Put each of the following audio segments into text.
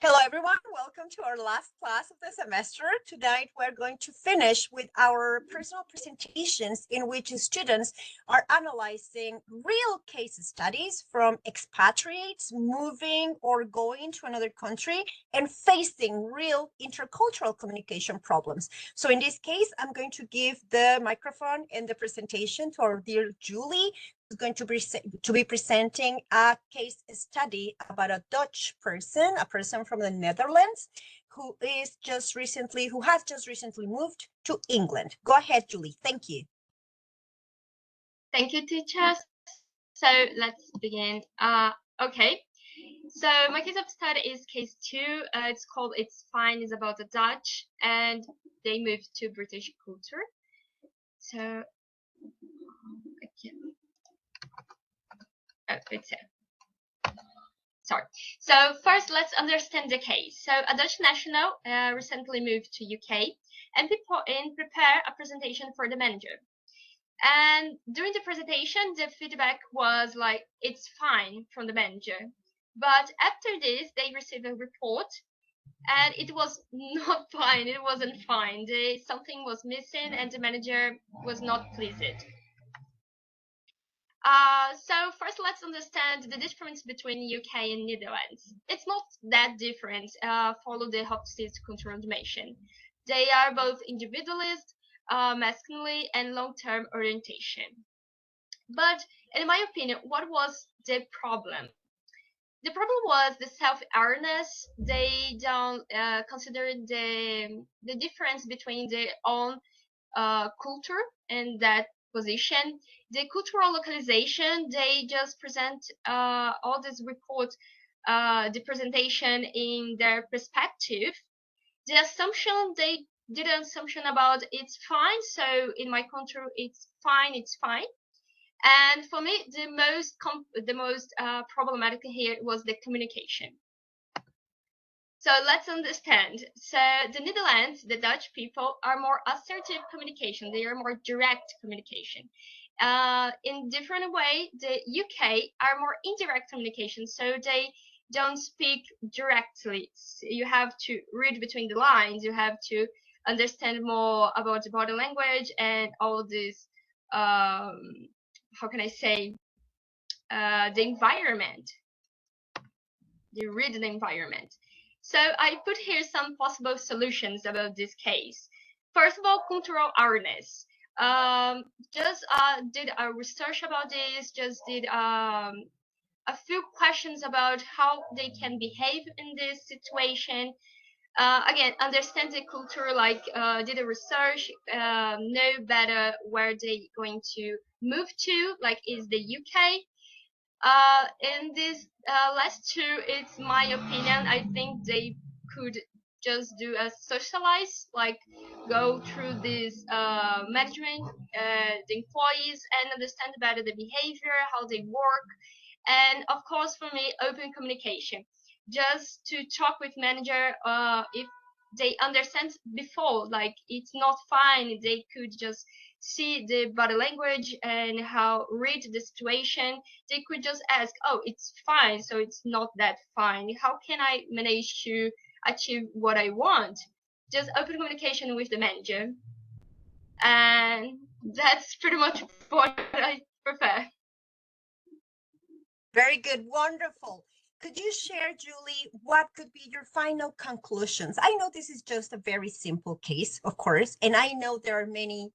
Hello, everyone. Welcome to our last class of the semester. Tonight, we're going to finish with our personal presentations in which students are analyzing real case studies from expatriates moving or going to another country and facing real intercultural communication problems. So in this case, I'm going to give the microphone and the presentation to our dear Julie, is going to be presenting a case study about a Dutch person, a person from the Netherlands, who has just recently moved to England. Go ahead, Julie. Thank you. Thank you, teachers. So let's begin. Okay. So my case of study is case 2. It's called It's Fine. It's about the Dutch, and they moved to British culture. So sorry. So first, let's understand the case. So a Dutch national recently moved to UK and prepare a presentation for the manager. And during the presentation, the feedback was like, it's fine from the manager. But after this, they received a report and it was not fine. It wasn't fine. Something was missing and the manager was not pleased. So first, let's understand the difference between UK and Netherlands. It's not that different. Follow the Hofstede confirmation. They are both individualist, masculinity, and long-term orientation. But in my opinion, what was the problem? The problem was the self-awareness. They don't consider the difference between their own culture and that position. The cultural localization, they just present all these reports, the presentation in their perspective. The assumption, they did an assumption about it's fine, so in my country it's fine. And for me, the most problematic here was the communication. So let's understand. So the Netherlands, the Dutch people are more assertive communication. They are more direct communication. In different way, the UK are more indirect communication. So they don't speak directly. So you have to read between the lines. You have to understand more about the body language and all this. How can I say? The environment. They read the environment. So I put here some possible solutions about this case. First of all, cultural awareness. Just did a research about this, just did a few questions about how they can behave in this situation. Again, understand the culture, like did a research, know better where they going to move to, like is the UK. In this last two, it's my opinion. I think they could just do a socialize, like go through this management, the employees, and understand better the behavior, how they work, and of course, for me, open communication. Just to talk with manager, if they understand before, like it's not fine, they could just see the body language and how read the situation. They could just ask, oh, it's fine, so it's not that fine. How can I manage to achieve what I want? Just open communication with the manager. And that's pretty much what I prefer. Very good. Wonderful. Could you share, Julie, what could be your final conclusions? I know this is just a very simple case, of course, and I know there are many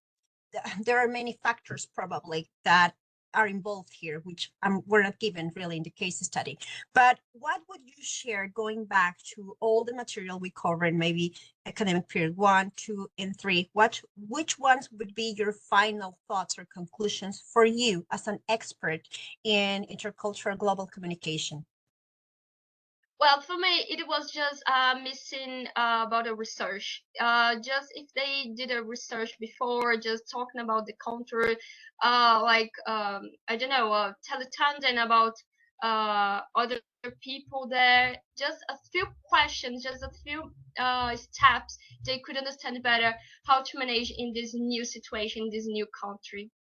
factors probably that are involved here, which we're not given really in the case study. But what would you share going back to all the material we covered, maybe academic period 1, 2, and 3? Which ones would be your final thoughts or conclusions for you as an expert in intercultural global communication? Well, for me, it was just missing about a research. Just if they did a research before, just talking about the country, like I don't know, tell a tangent about other people there. Just a few questions, just a few steps. They could understand better how to manage in this new situation, this new country.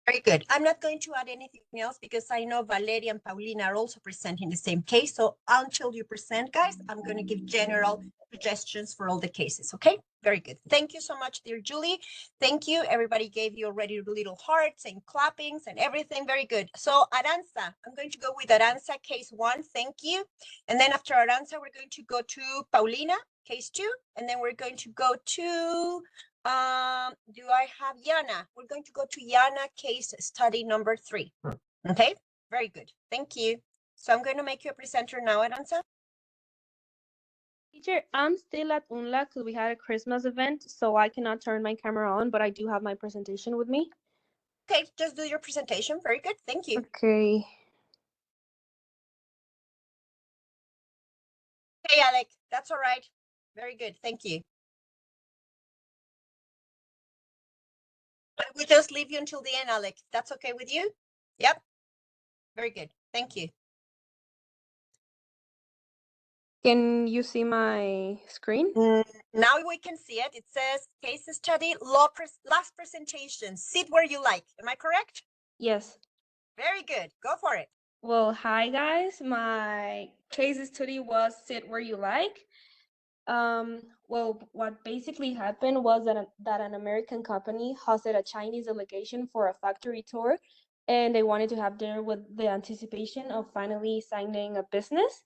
Very good. I'm not going to add anything else because I know Valeria and Paulina are also presenting the same case. So until you present, guys, I'm going to give general suggestions for all the cases. Okay. Very good. Thank you so much, dear Julie. Thank you. Everybody gave you already little hearts and clappings and everything. Very good. So Aranza, I'm going to go with Aranza, case 1. Thank you. And then after Aranza, we're going to go to Paulina, case 2. And then we're going to go to, do I have Yana? We're going to go to Yana, case study number 3. Okay. Very good. Thank you. So I'm going to make you a presenter now, Aranza. Teacher, I'm still at UNLA because we had a Christmas event, so I cannot turn my camera on, but I do have my presentation with me. Okay, just do your presentation. Very good. Thank you. Okay. Okay, Alec, that's all right. Very good. Thank you. I will just leave you until the end, Alec. That's okay with you? Yep. Very good. Thank you. Can you see my screen? Now we can see it. It says case study, last presentation. Sit where you like. Am I correct? Yes. Very good. Go for it. Well, hi guys. My case study was Sit Where You Like. Well, what basically happened was that an American company hosted a Chinese delegation for a factory tour, and they wanted to have dinner with the anticipation of finally signing a business.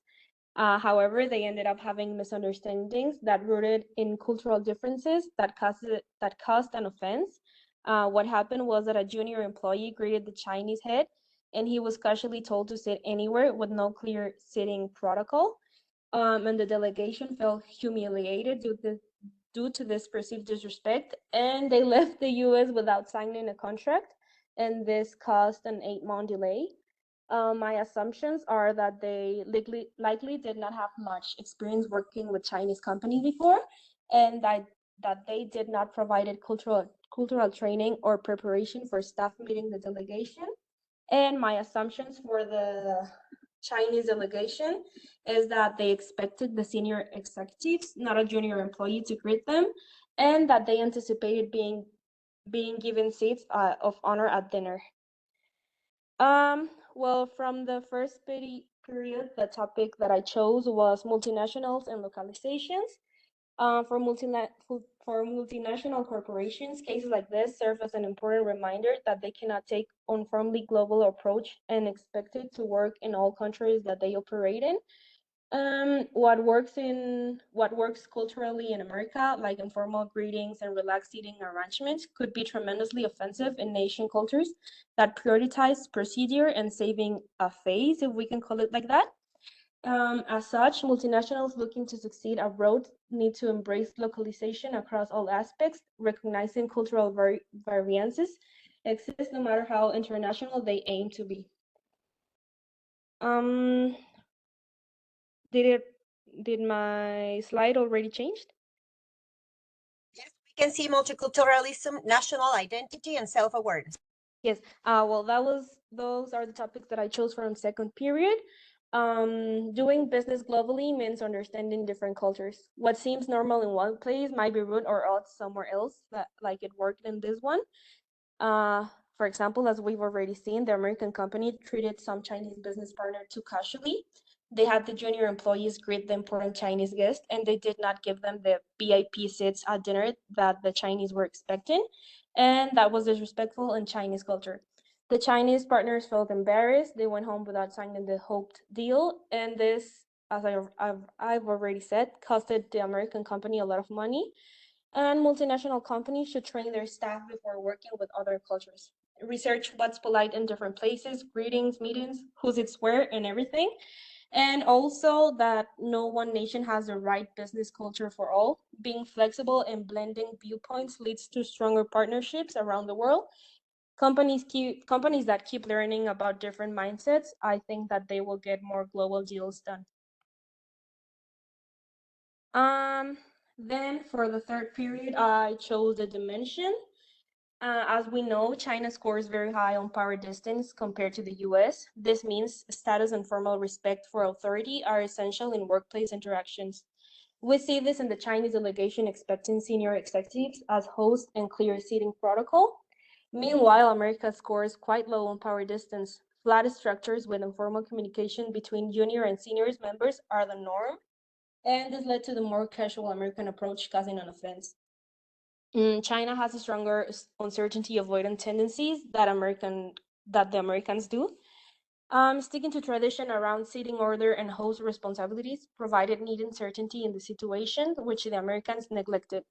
However, they ended up having misunderstandings that rooted in cultural differences that caused an offense. What happened was that a junior employee greeted the Chinese head, and he was casually told to sit anywhere with no clear sitting protocol. And the delegation felt humiliated due to this perceived disrespect, and they left the U.S. without signing a contract, and this caused an 8-month delay. My assumptions are that they likely did not have much experience working with Chinese companies before, and that they did not provided cultural training or preparation for staff meeting the delegation. And my assumptions for the Chinese delegation is that they expected the senior executives, not a junior employee, to greet them, and that they anticipated being given seats of honor at dinner. Well, from the first period, the topic that I chose was multinationals and localizations. For multinational corporations, cases like this serve as an important reminder that they cannot take uniformly global approach and expect it to work in all countries that they operate in. What works culturally in America, like informal greetings and relaxed seating arrangements, could be tremendously offensive in nation cultures that prioritize procedure and saving a face, if we can call it like that. As such, multinationals looking to succeed abroad need to embrace localization across all aspects, recognizing cultural variances exist no matter how international they aim to be. Did my slide already changed? Yes, we can see multiculturalism, national identity, and self-awareness. Yes. Well, those are the topics that I chose from second period. Doing business globally means understanding different cultures. What seems normal in one place might be rude or odd somewhere else, like it worked in this one. For example, as we've already seen, the American company treated some Chinese business partner too casually. They had the junior employees greet the important Chinese guests, and they did not give them the VIP seats at dinner that the Chinese were expecting, and that was disrespectful in Chinese culture. The Chinese partners felt embarrassed. They went home without signing the hoped deal, and this, as I've already said, costed the American company a lot of money. And multinational companies should train their staff before working with other cultures. Research what's polite in different places, greetings, meetings, who's it's where, and everything. And also that no one nation has the right business culture for all. Being flexible and blending viewpoints leads to stronger partnerships around the world. Companies that keep learning about different mindsets, I think that they will get more global deals done. Then for the third period, I chose the dimension. As we know, China scores very high on power distance compared to the US. This means status and formal respect for authority are essential in workplace interactions. We see this in the Chinese delegation expecting senior executives as hosts and clear seating protocol. Meanwhile, America scores quite low on power distance. Flat structures with informal communication between junior and seniors members are the norm, and this led to the more casual American approach, causing an offense. China has a stronger uncertainty avoidant tendencies that the Americans do. Sticking to tradition around seating order and host responsibilities provided needed certainty in the situation, which the Americans neglected.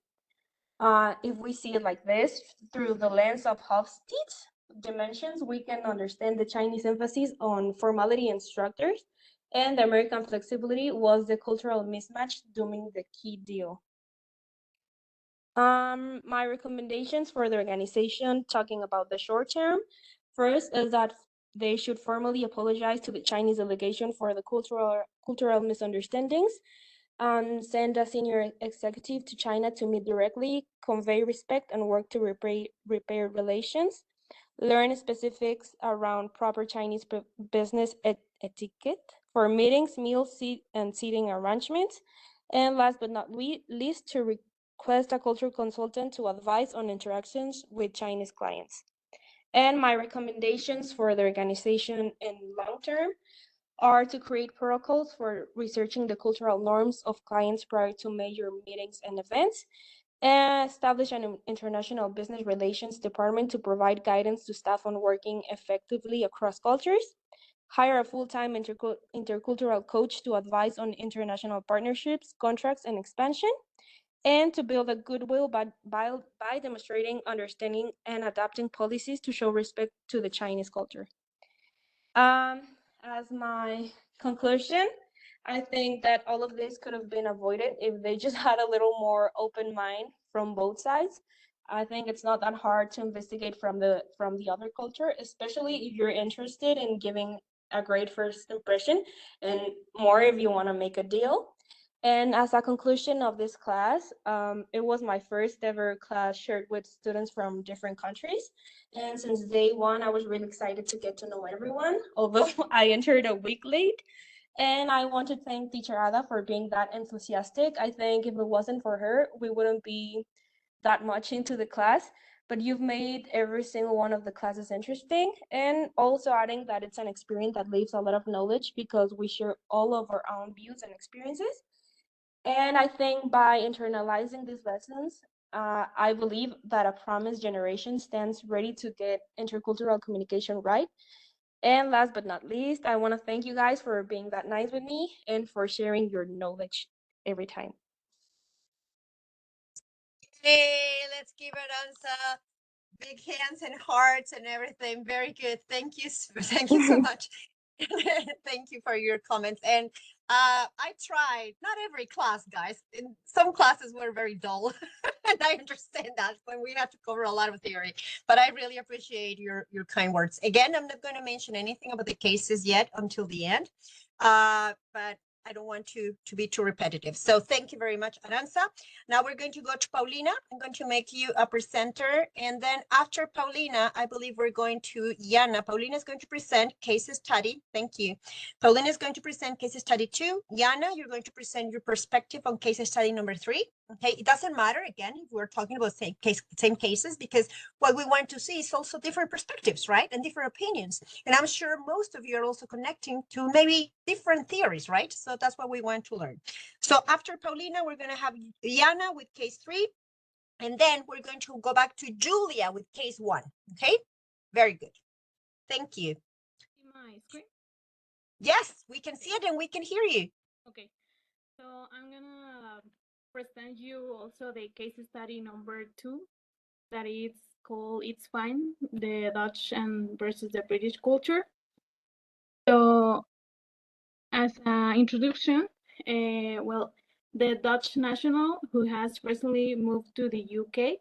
If we see it like this, through the lens of Hofstede's dimensions, we can understand the Chinese emphasis on formality and structures, and the American flexibility was the cultural mismatch dooming the key deal. My recommendations for the organization, talking about the short term, first is that they should formally apologize to the Chinese delegation for the cultural misunderstandings, send a senior executive to China to meet directly, convey respect, and work to repair relations, learn specifics around proper Chinese business etiquette for meetings, meals, and seating arrangements, and last but not least, to request a cultural consultant to advise on interactions with Chinese clients. And my recommendations for the organization in long term are to create protocols for researching the cultural norms of clients prior to major meetings and events, and establish an international business relations department to provide guidance to staff on working effectively across cultures, hire a full-time intercultural coach to advise on international partnerships, contracts, and expansion, and to build a goodwill by demonstrating understanding and adapting policies to show respect to the Chinese culture. As my conclusion, I think that all of this could have been avoided if they just had a little more open mind from both sides. I think it's not that hard to investigate from the other culture, especially if you're interested in giving a great first impression, and more if you want to make a deal. And as a conclusion of this class, it was my first ever class shared with students from different countries. And since day one, I was really excited to get to know everyone, although I entered a week late. And I want to thank Teacher Ada for being that enthusiastic. I think if it wasn't for her, we wouldn't be that much into the class. But you've made every single one of the classes interesting. And also adding that it's an experience that leaves a lot of knowledge because we share all of our own views and experiences. And I think by internalizing these lessons, I believe that a promised generation stands ready to get intercultural communication right. And last but not least, I want to thank you guys for being that nice with me and for sharing your knowledge every time. Hey, let's give Aranza big hands and hearts and everything. Very good. Thank you. Thank you so much. Thank you for your comments. And I tried, not every class, guys. In some classes were very dull. And I understand that when we have to cover a lot of theory. But I really appreciate your kind words. Again, I'm not going to mention anything about the cases yet until the end. But I don't want to be too repetitive. So thank you very much, Aranza. Now we're going to go to Paulina. I'm going to make you a presenter. And then after Paulina, I believe we're going to Yana. Paulina is going to present case study. Thank you. Paulina is going to present case study 2. Yana, you're going to present your perspective on case study number 3. Okay, it doesn't matter, again, if we're talking about same cases, because what we want to see is also different perspectives, right? And different opinions. And I'm sure most of you are also connecting to maybe different theories, right? So that's what we want to learn. So after Paulina, we're going to have Yana with case 3. And then we're going to go back to Julia with case 1. Okay, very good. Thank you. My screen? Yes, we can see it and we can hear you. Okay, so I'm gonna present you also the case study number 2, that is called It's Fine, the Dutch and versus the British culture. So as an introduction, well, the Dutch national who has recently moved to the UK,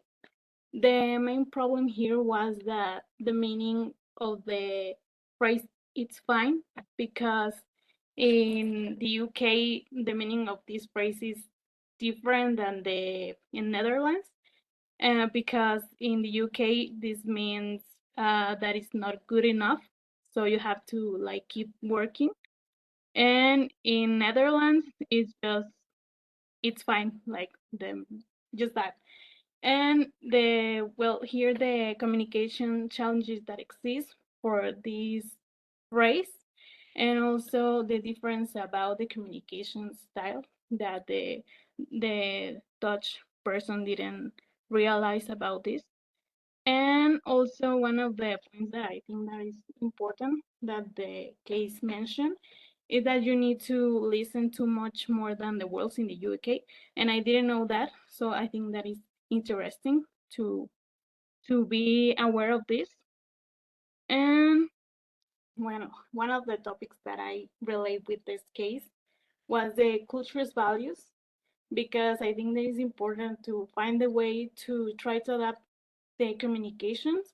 the main problem here was that the meaning of the phrase "it's fine," because in the UK the meaning of this phrase is different than in Netherlands, because in the UK this means that it's not good enough, so you have to like keep working, and in Netherlands it's fine, like just that. And here the communication challenges that exist for this race, and also the difference about the communication style that the Dutch person didn't realize about this. And also one of the points that I think that is important that the case mentioned is that you need to listen to much more than the words in the UK. And I didn't know that, so I think that is interesting to be aware of this. And one of the topics that I relate with this case was the culture's values, because I think that it's important to find a way to try to adapt the communications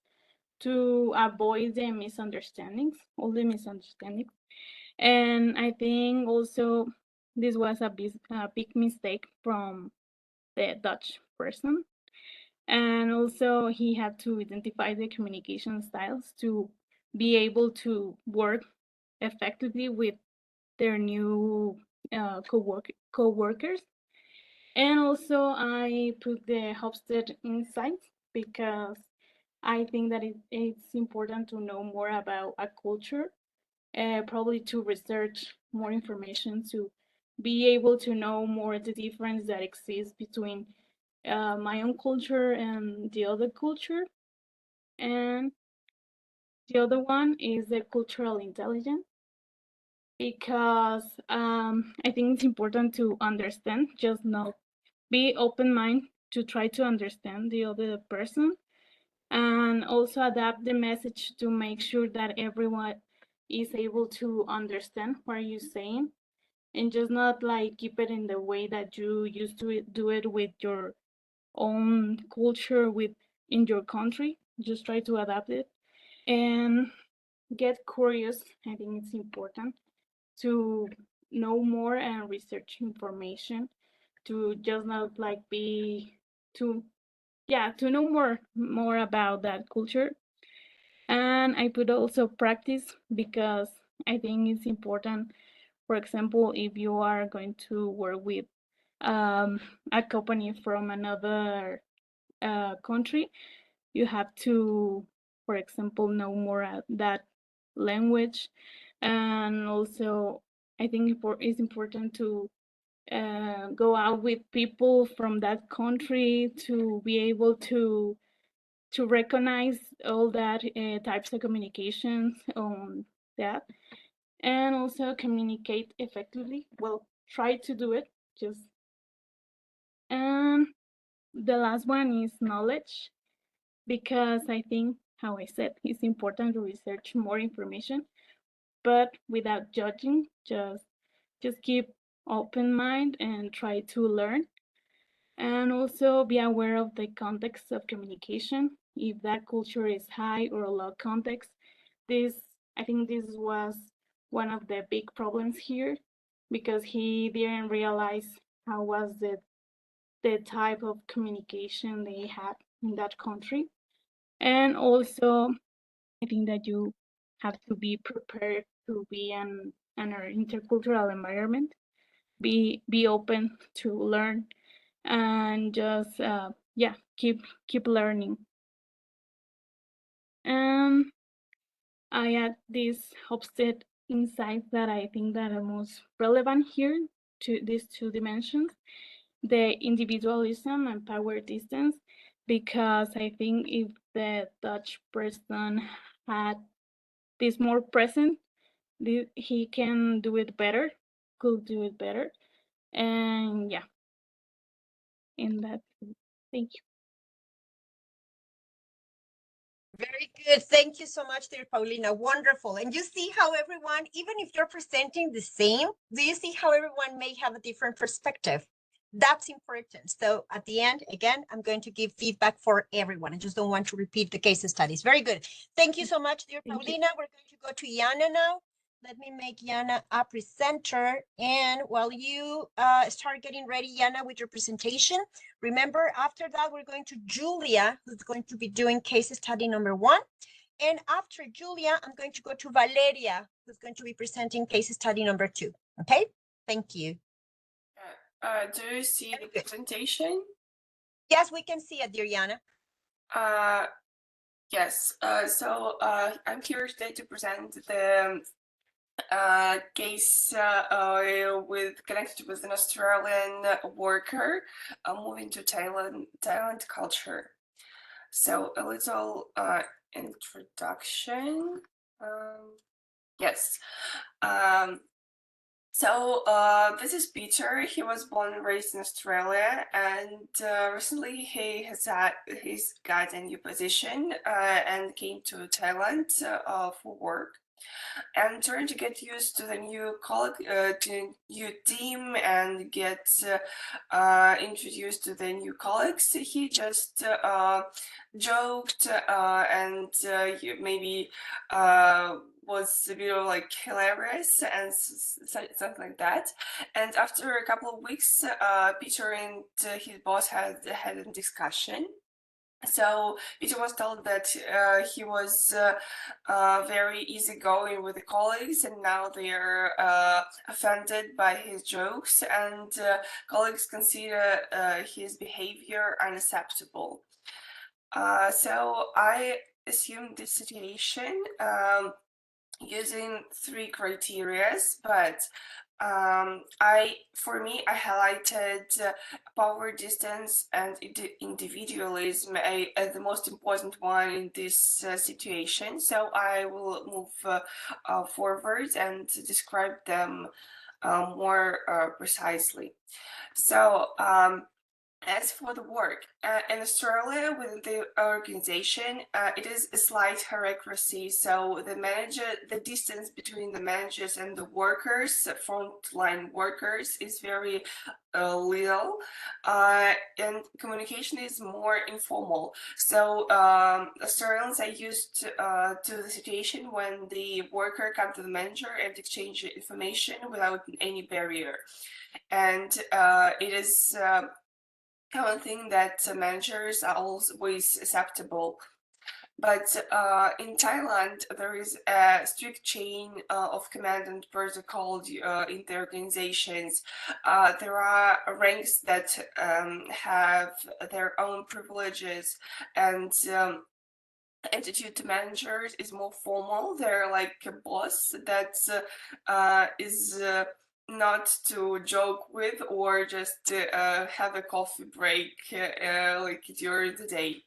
to avoid the misunderstandings, all the misunderstandings. And I think also this was a big mistake from the Dutch person. And also he had to identify the communication styles to be able to work effectively with their new co-workers. And also I put the Hofstede insights because I think that it's important to know more about a culture, probably to research more information to be able to know more the difference that exists between my own culture and the other culture. And the other one is the cultural intelligence, because I think it's important to understand, just not be open-minded to try to understand the other person, and also adapt the message to make sure that everyone is able to understand what you're saying, and just not like keep it in the way that you used to do it with your own culture in your country. Just try to adapt it and get curious. I think it's important to know more and research information, to just not like be to know more about that culture. And I put also practice, because I think it's important. For example, if you are going to work with a company from another country, you have to, for example, know more that language. And also I think it's important to go out with people from that country to be able to recognize all that types of communications on that, and also communicate effectively. Well, try to do it. Just and the last one is knowledge, because I think, how I said, it's important to research more information, but without judging. Just keep open mind and try to learn, and also be aware of the context of communication. If that culture is high or low context, I think this was one of the big problems here, because he didn't realize how was the type of communication they had in that country. And also I think that you have to be prepared to be in an intercultural environment, be open to learn, and just keep learning. I add this Hofstede insights that I think that are most relevant here to these two dimensions: the individualism and power distance, because I think if the Dutch person had this more present, he can do it better, could do it better. And yeah, in that, thank you. Very good. Thank you so much, dear Paulina. Wonderful. And you see how everyone, even if you're presenting the same, do you see how everyone may have a different perspective? That's important. So at the end, again, I'm going to give feedback for everyone. I just don't want to repeat the case studies. Very good. Thank you so much, dear Paulina. We're going to go to Yana now. Let me make Yana a presenter. And while you start getting ready, Yana, with your presentation, remember, after that, we're going to Julia, who's going to be doing case study number 1. And after Julia, I'm going to go to Valeria, who's going to be presenting case study number 2. Okay, thank you. Do you see the presentation? Yes, we can see it, dear Yana. Yes. I'm here today to present the case connected with an Australian worker moving to Thailand culture. So a little introduction. Yes. This is Peter. He was born and raised in Australia, and recently he's got a new position and came to Thailand for work. And trying to get used to the new to new team and get introduced to the new colleagues, he just joked and maybe was a bit of like hilarious and something like that. And after a couple of weeks, Peter and his boss had a discussion. So Peter was told that he was very easygoing with the colleagues, and now they are offended by his jokes, and colleagues consider his behavior unacceptable. So I assumed this situation using 3 criteria, but for me, I highlighted power, distance, and individualism as the most important one in this situation. So I will move forward and describe them more precisely. So as for the work, in Australia, within the organization, it is a slight hierarchy. So the distance between the managers and the workers, frontline workers, is very little, and communication is more informal. So Australians are used to the situation when the worker comes to the manager and exchange information without any barrier, and it is common thing that managers are always acceptable. But in Thailand, there is a strict chain of command and protocol in the organizations. There are ranks that have their own privileges, and attitude to managers is more formal. They're like a boss that is not to joke with or just have a coffee break like during the day.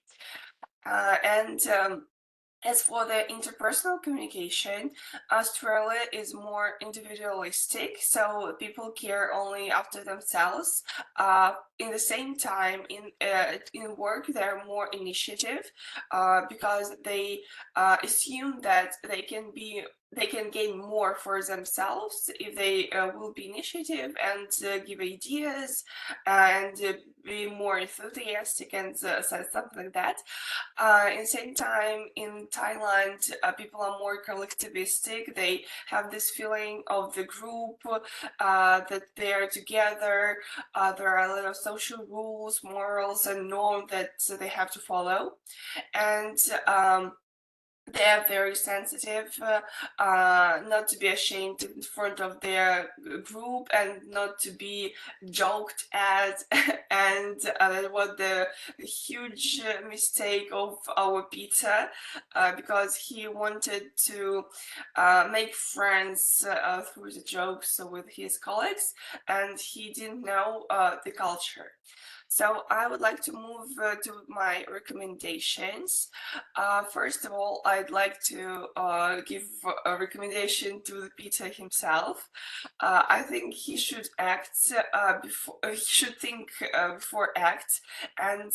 As for the interpersonal communication, Australia is more individualistic, so people care only after themselves. In the same time, in work, they're more initiative because they assume that they can gain more for themselves if they will be initiative and give ideas and be more enthusiastic and something like that. In the same time, in Thailand, people are more collectivistic. They have this feeling of the group, that they are together. There are a lot of social rules, morals, and norms that they have to follow. And they are very sensitive, not to be ashamed in front of their group and not to be joked at. And that was the huge mistake of our Peter, because he wanted to make friends through the jokes with his colleagues, and he didn't know the culture. So I would like to move to my recommendations. First of all, I'd like to give a recommendation to the Peter himself. I think he should act before he should think before act, and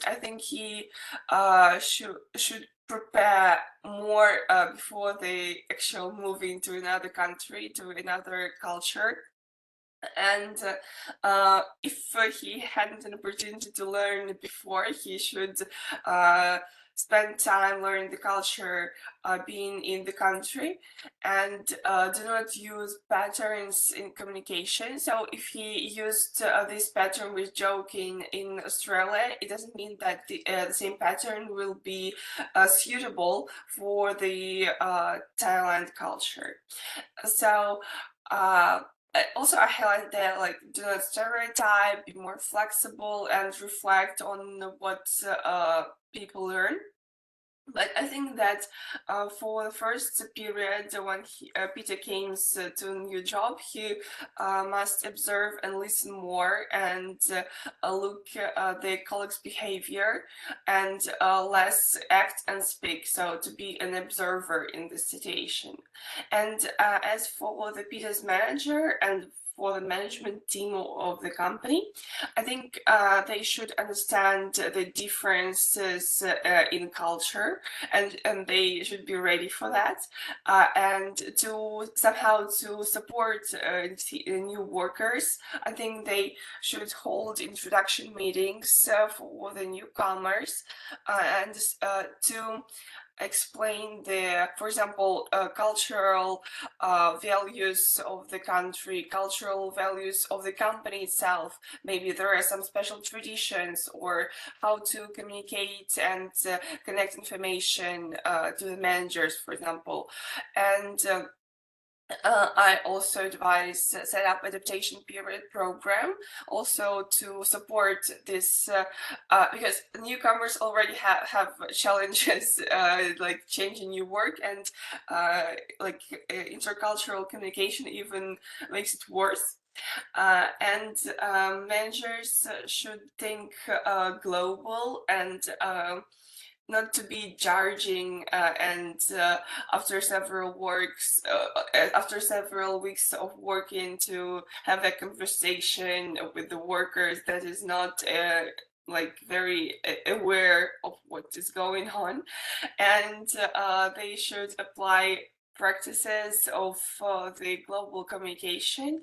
I think he should prepare more before the actual moving to another country, to another culture. And if he hadn't an opportunity to learn before, he should spend time learning the culture, being in the country, and do not use patterns in communication. So if he used this pattern with joking in Australia, it doesn't mean that the same pattern will be suitable for the Thailand culture. So also I highlight that like do not stereotype, be more flexible, and reflect on what people learn. But I think that for the first period, when Peter came to a new job, he must observe and listen more and look the colleagues' behavior and less act and speak. So to be an observer in the situation. And as for the Peter's manager and for the management team of the company, I think they should understand the differences in culture, and they should be ready for that, and to somehow to support new workers. I think they should hold introduction meetings for the newcomers, and to explain the, for example, cultural values of the country, cultural values of the company itself. Maybe there are some special traditions, or how to communicate and connect information to the managers, for example. And I also advise set up adaptation period program also to support this because newcomers already have challenges like changing new work, and like intercultural communication even makes it worse. And managers should think global and not to be judging, and after several weeks of working, to have a conversation with the workers that is not like very aware of what is going on, and they should apply practices of the global communication,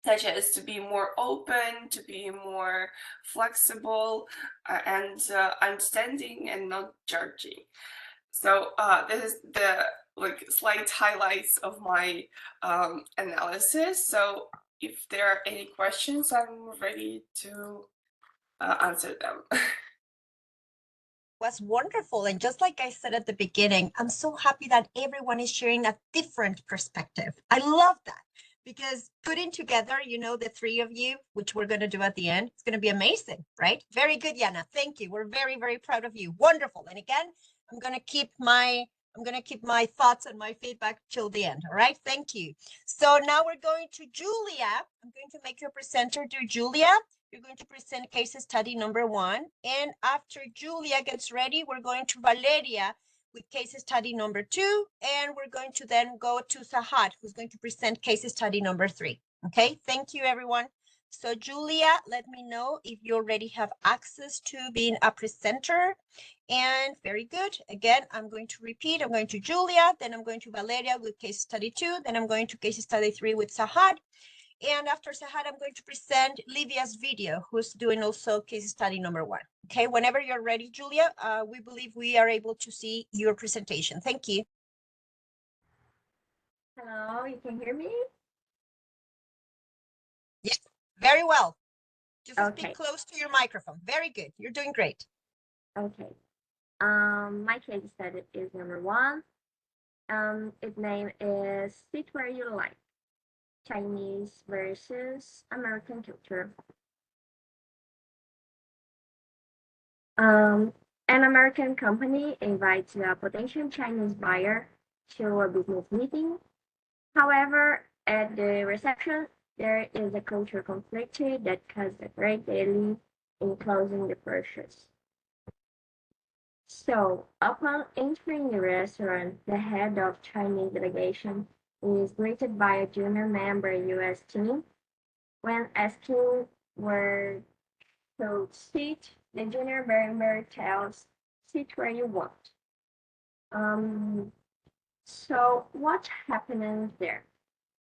such as to be more open, to be more flexible, and understanding and not judging. So this is the like slight highlights of my analysis. So if there are any questions, I'm ready to answer them. Was wonderful. And just like I said at the beginning, I'm so happy that everyone is sharing a different perspective. I love that, because putting together, you know, the three of you, which we're going to do at the end, it's going to be amazing, right? Very good, Yana. Thank you. We're very, very proud of you. Wonderful. And again, I'm going to keep my thoughts and my feedback till the end. All right. Thank you. So now we're going to Julia. I'm going to make your presenter do Julia. You're going to present case study number 1. And after Julia gets ready, we're going to Valeria with case study number 2. And we're going to then go to Sahad, who's going to present case study number 3. Okay, thank you, everyone. So Julia, let me know if you already have access to being a presenter. And very good. Again, I'm going to repeat. I'm going to Julia, then I'm going to Valeria with case study 2, then I'm going to case study 3 with Sahad. And after Sahad, I'm going to present Livia's video, who's doing also case study number 1. Okay, whenever you're ready, Julia, we believe we are able to see your presentation. Thank you. Hello, you can hear me? Yes, very well. Just Okay. speak close to your microphone. Very good. You're doing great. Okay. My case study is number 1. Its name is Sit Where You Like, Chinese versus American Culture. An American company invites a potential Chinese buyer to a business meeting. However, at the reception, there is a cultural conflict that causes a great delay in closing the purchase. So, upon entering the restaurant, the head of Chinese delegation is greeted by a junior member US team. When asking where to sit, the junior member tells, "Sit where you want." So what happened there?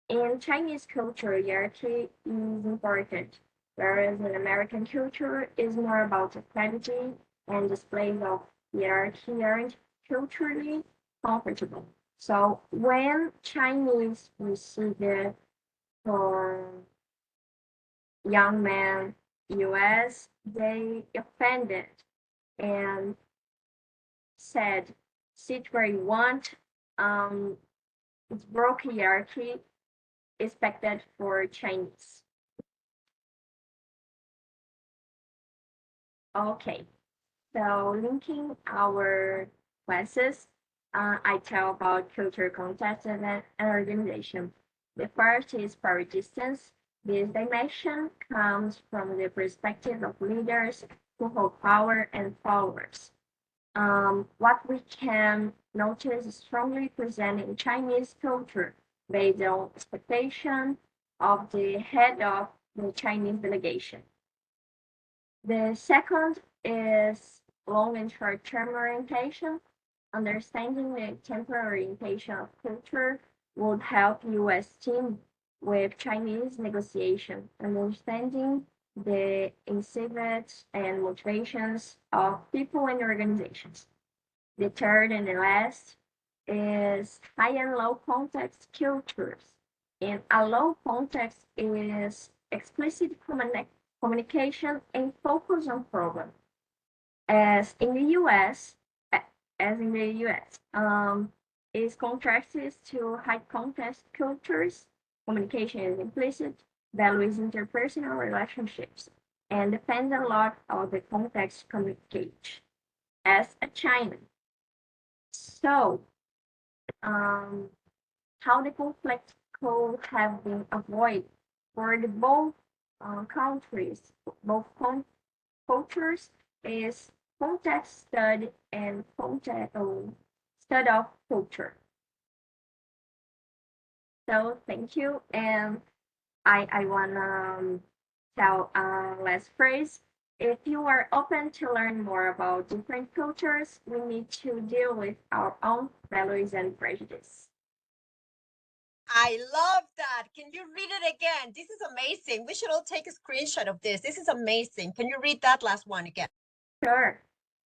In Chinese culture, hierarchy is important, whereas in American culture is more about equality, and displays of hierarchy aren't culturally comfortable. So when Chinese received for young men US, they offended and said, "Sit where you want." It's broke hierarchy. expected for Chinese. Okay, so linking our classes, I tell about culture context and organization. The first is power distance. This dimension comes from the perspective of leaders who hold power and followers. What we can notice is strongly present in Chinese culture based on expectation of the head of the Chinese delegation. The second is long and short-term orientation. Understanding the temporary orientation of culture would help U.S. team with Chinese negotiation, understanding the incentives and motivations of people and organizations. The third and the last is high and low context cultures. And a low context is explicit communication and focus on problem. As in the US, as in the US, is contrasted to high context cultures. Communication is implicit, values interpersonal relationships, and depends a lot on the context communicate. As a China. So, how the conflict could have been avoided for the both countries, both cultures, is context study and context study of culture. So thank you, and I wanna tell last phrase. If you are open to learn more about different cultures, we need to deal with our own values and prejudice. I love that. Can you read it again? This is amazing. We should all take a screenshot of this. This is amazing. Can you read that last one again? Sure.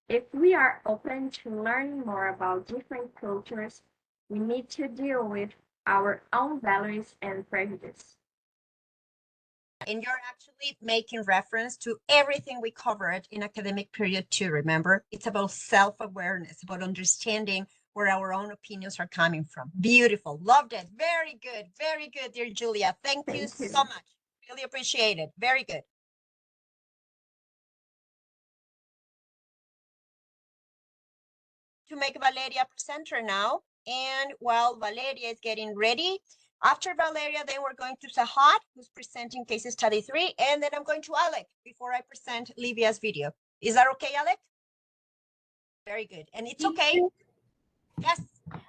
If we are open to learning more about different cultures, we need to deal with our own values and prejudice. And you're actually making reference to everything we covered in academic period 2, remember? It's about self-awareness, about understanding where our own opinions are coming from. Beautiful. Loved it. Very good, dear Julia. Thank you so much. Really appreciate it. Very good. To make Valeria presenter now. And while Valeria is getting ready, after Valeria, then we're going to Sahad, who's presenting case study 3, and then I'm going to ALEK before I present Livia's video. Is that okay, ALEK? Very good. And it's okay. Yes.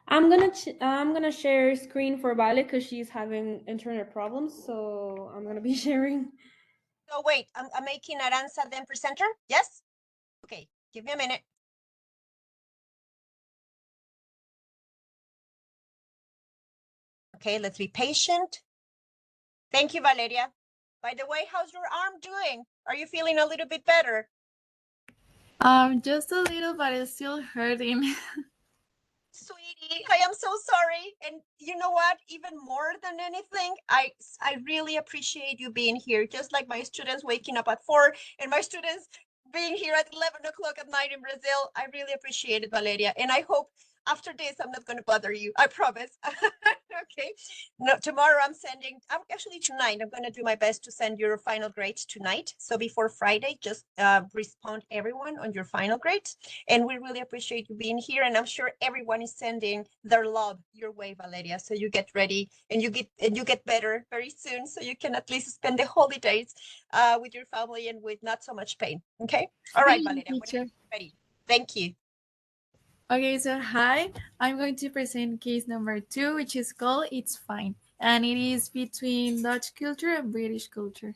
I'm gonna share screen for Vale because she's having internet problems, so I'm gonna be sharing. So wait, I'm making Aranza then presenter. Yes. Okay. Give me a minute. Okay, let's be patient. Thank you, Valeria. By the way, how's your arm doing? Are you feeling a little bit better? Just a little, but it's still hurting. Sweetie, I am so sorry. And you know what? Even more than anything, I really appreciate you being here. Just like my students waking up at 4 and my students being here at 11 o'clock at night in Brazil. I really appreciate it, Valeria. And I hope after this, I'm not going to bother you. I promise. Okay. No, tomorrow actually tonight, I'm going to do my best to send your final grades tonight. So before Friday, just respond everyone on your final grades. And we really appreciate you being here. And I'm sure everyone is sending their love your way, Valeria. So you get ready and you get better very soon. So you can at least spend the holidays with your family and with not so much pain. Okay. All right, Valeria. When you're ready. Thank you. Okay, so hi, I'm going to present case number 2, which is called It's Fine, and it is between Dutch culture and British culture.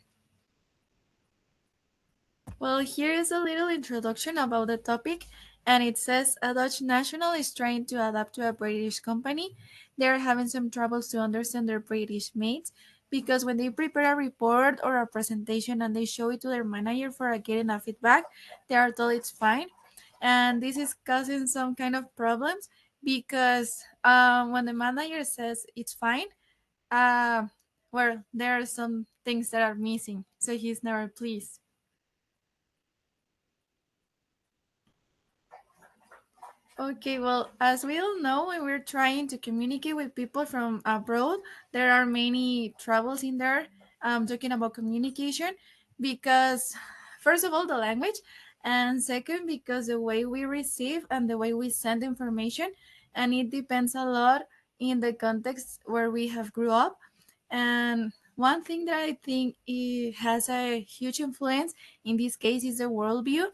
Well, here is a little introduction about the topic, and it says a Dutch national is trying to adapt to a British company. They are having some troubles to understand their British mates because when they prepare a report or a presentation and they show it to their manager for getting a feedback, they are told it's fine. And this is causing some kind of problems because when the manager says it's fine, well, there are some things that are missing, so he's never pleased. Okay, well, as we all know, when we're trying to communicate with people from abroad, there are many troubles in there, talking about communication, because first of all, the language, and second, because the way we receive and the way we send information, and it depends a lot in the context where we have grew up. And one thing that I think it has a huge influence in this case is the worldview,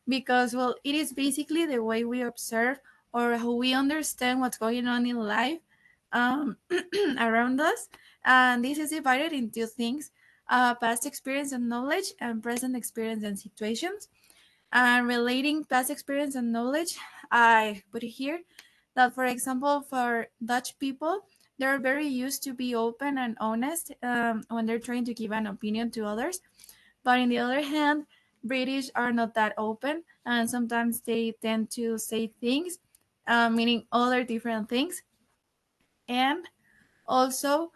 because well, it is basically the way we observe or how we understand what's going on in life, um, around us. And this is divided into things: past experience and knowledge, and present experience and situations. And relating past experience and knowledge, I put it here that, for example, for Dutch people, they're very used to be open and honest, when they're trying to give an opinion to others. But on the other hand, British are not that open, and sometimes they tend to say things, meaning other different things. And also,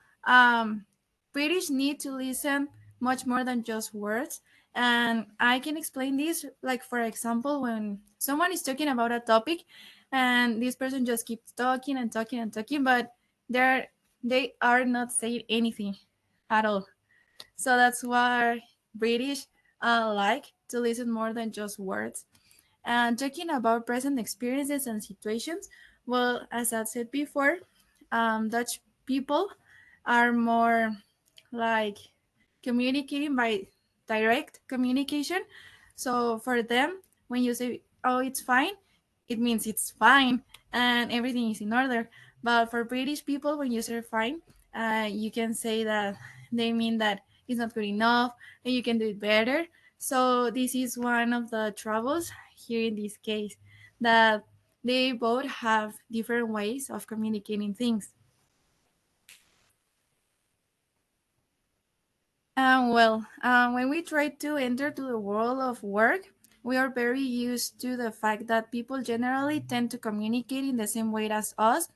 British need to listen much more than just words. And I can explain this, like, for example, when someone is talking about a topic and this person just keeps talking and talking and talking, but they're, they are not saying anything at all. So that's why British like to listen more than just words. And talking about present experiences and situations, well, as I said before, Dutch people are more like communicating by direct communication. So for them, when you say, oh, it's fine, it means it's fine and everything is in order. But for British people, when you say fine, you can say that they mean that it's not good enough and you can do it better. So this is one of the troubles here in this case, that they both have different ways of communicating things. When we try to enter to the world of work, we are very used to the fact that people generally tend to communicate in the same way as us,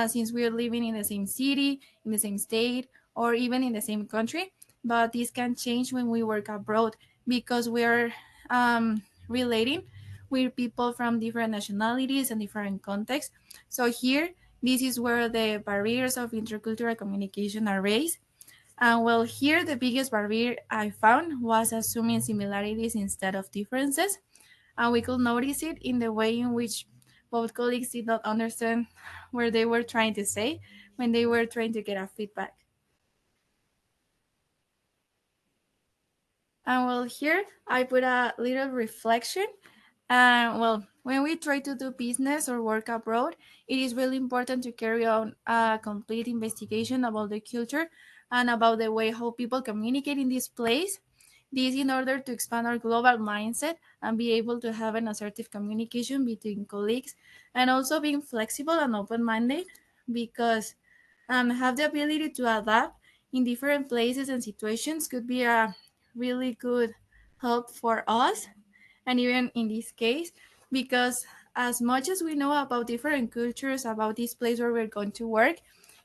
since we are living in the same city, in the same state, or even in the same country. But this can change when we work abroad, because we are relating with people from different nationalities and different contexts. So here, this is where the barriers of intercultural communication are raised. And well, here the biggest barrier I found was assuming similarities instead of differences. And we could notice it in the way in which both colleagues did not understand what they were trying to say when they were trying to get a feedback. And well, here I put a little reflection. And well, when we try to do business or work abroad, it is really important to carry on a complete investigation about the culture and about the way how people communicate in this place. This in order to expand our global mindset and be able to have an assertive communication between colleagues, and also being flexible and open-minded, because have the ability to adapt in different places and situations could be a really good help for us. And even in this case, because as much as we know about different cultures, about this place where we're going to work,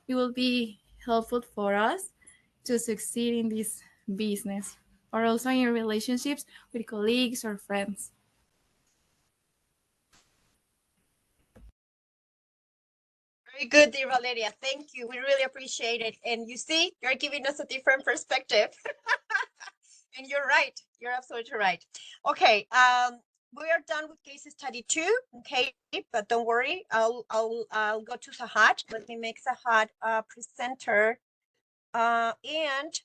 it will be helpful for us to succeed in this business, or also in relationships with colleagues or friends. Very good, dear Valeria. Thank you. We really appreciate it. And you see, you're giving us a different perspective. And you're right. You're absolutely right. Okay. We are done with case study 2. Okay, but don't worry. I'll go to Sahad. Let me make Sahad a presenter. And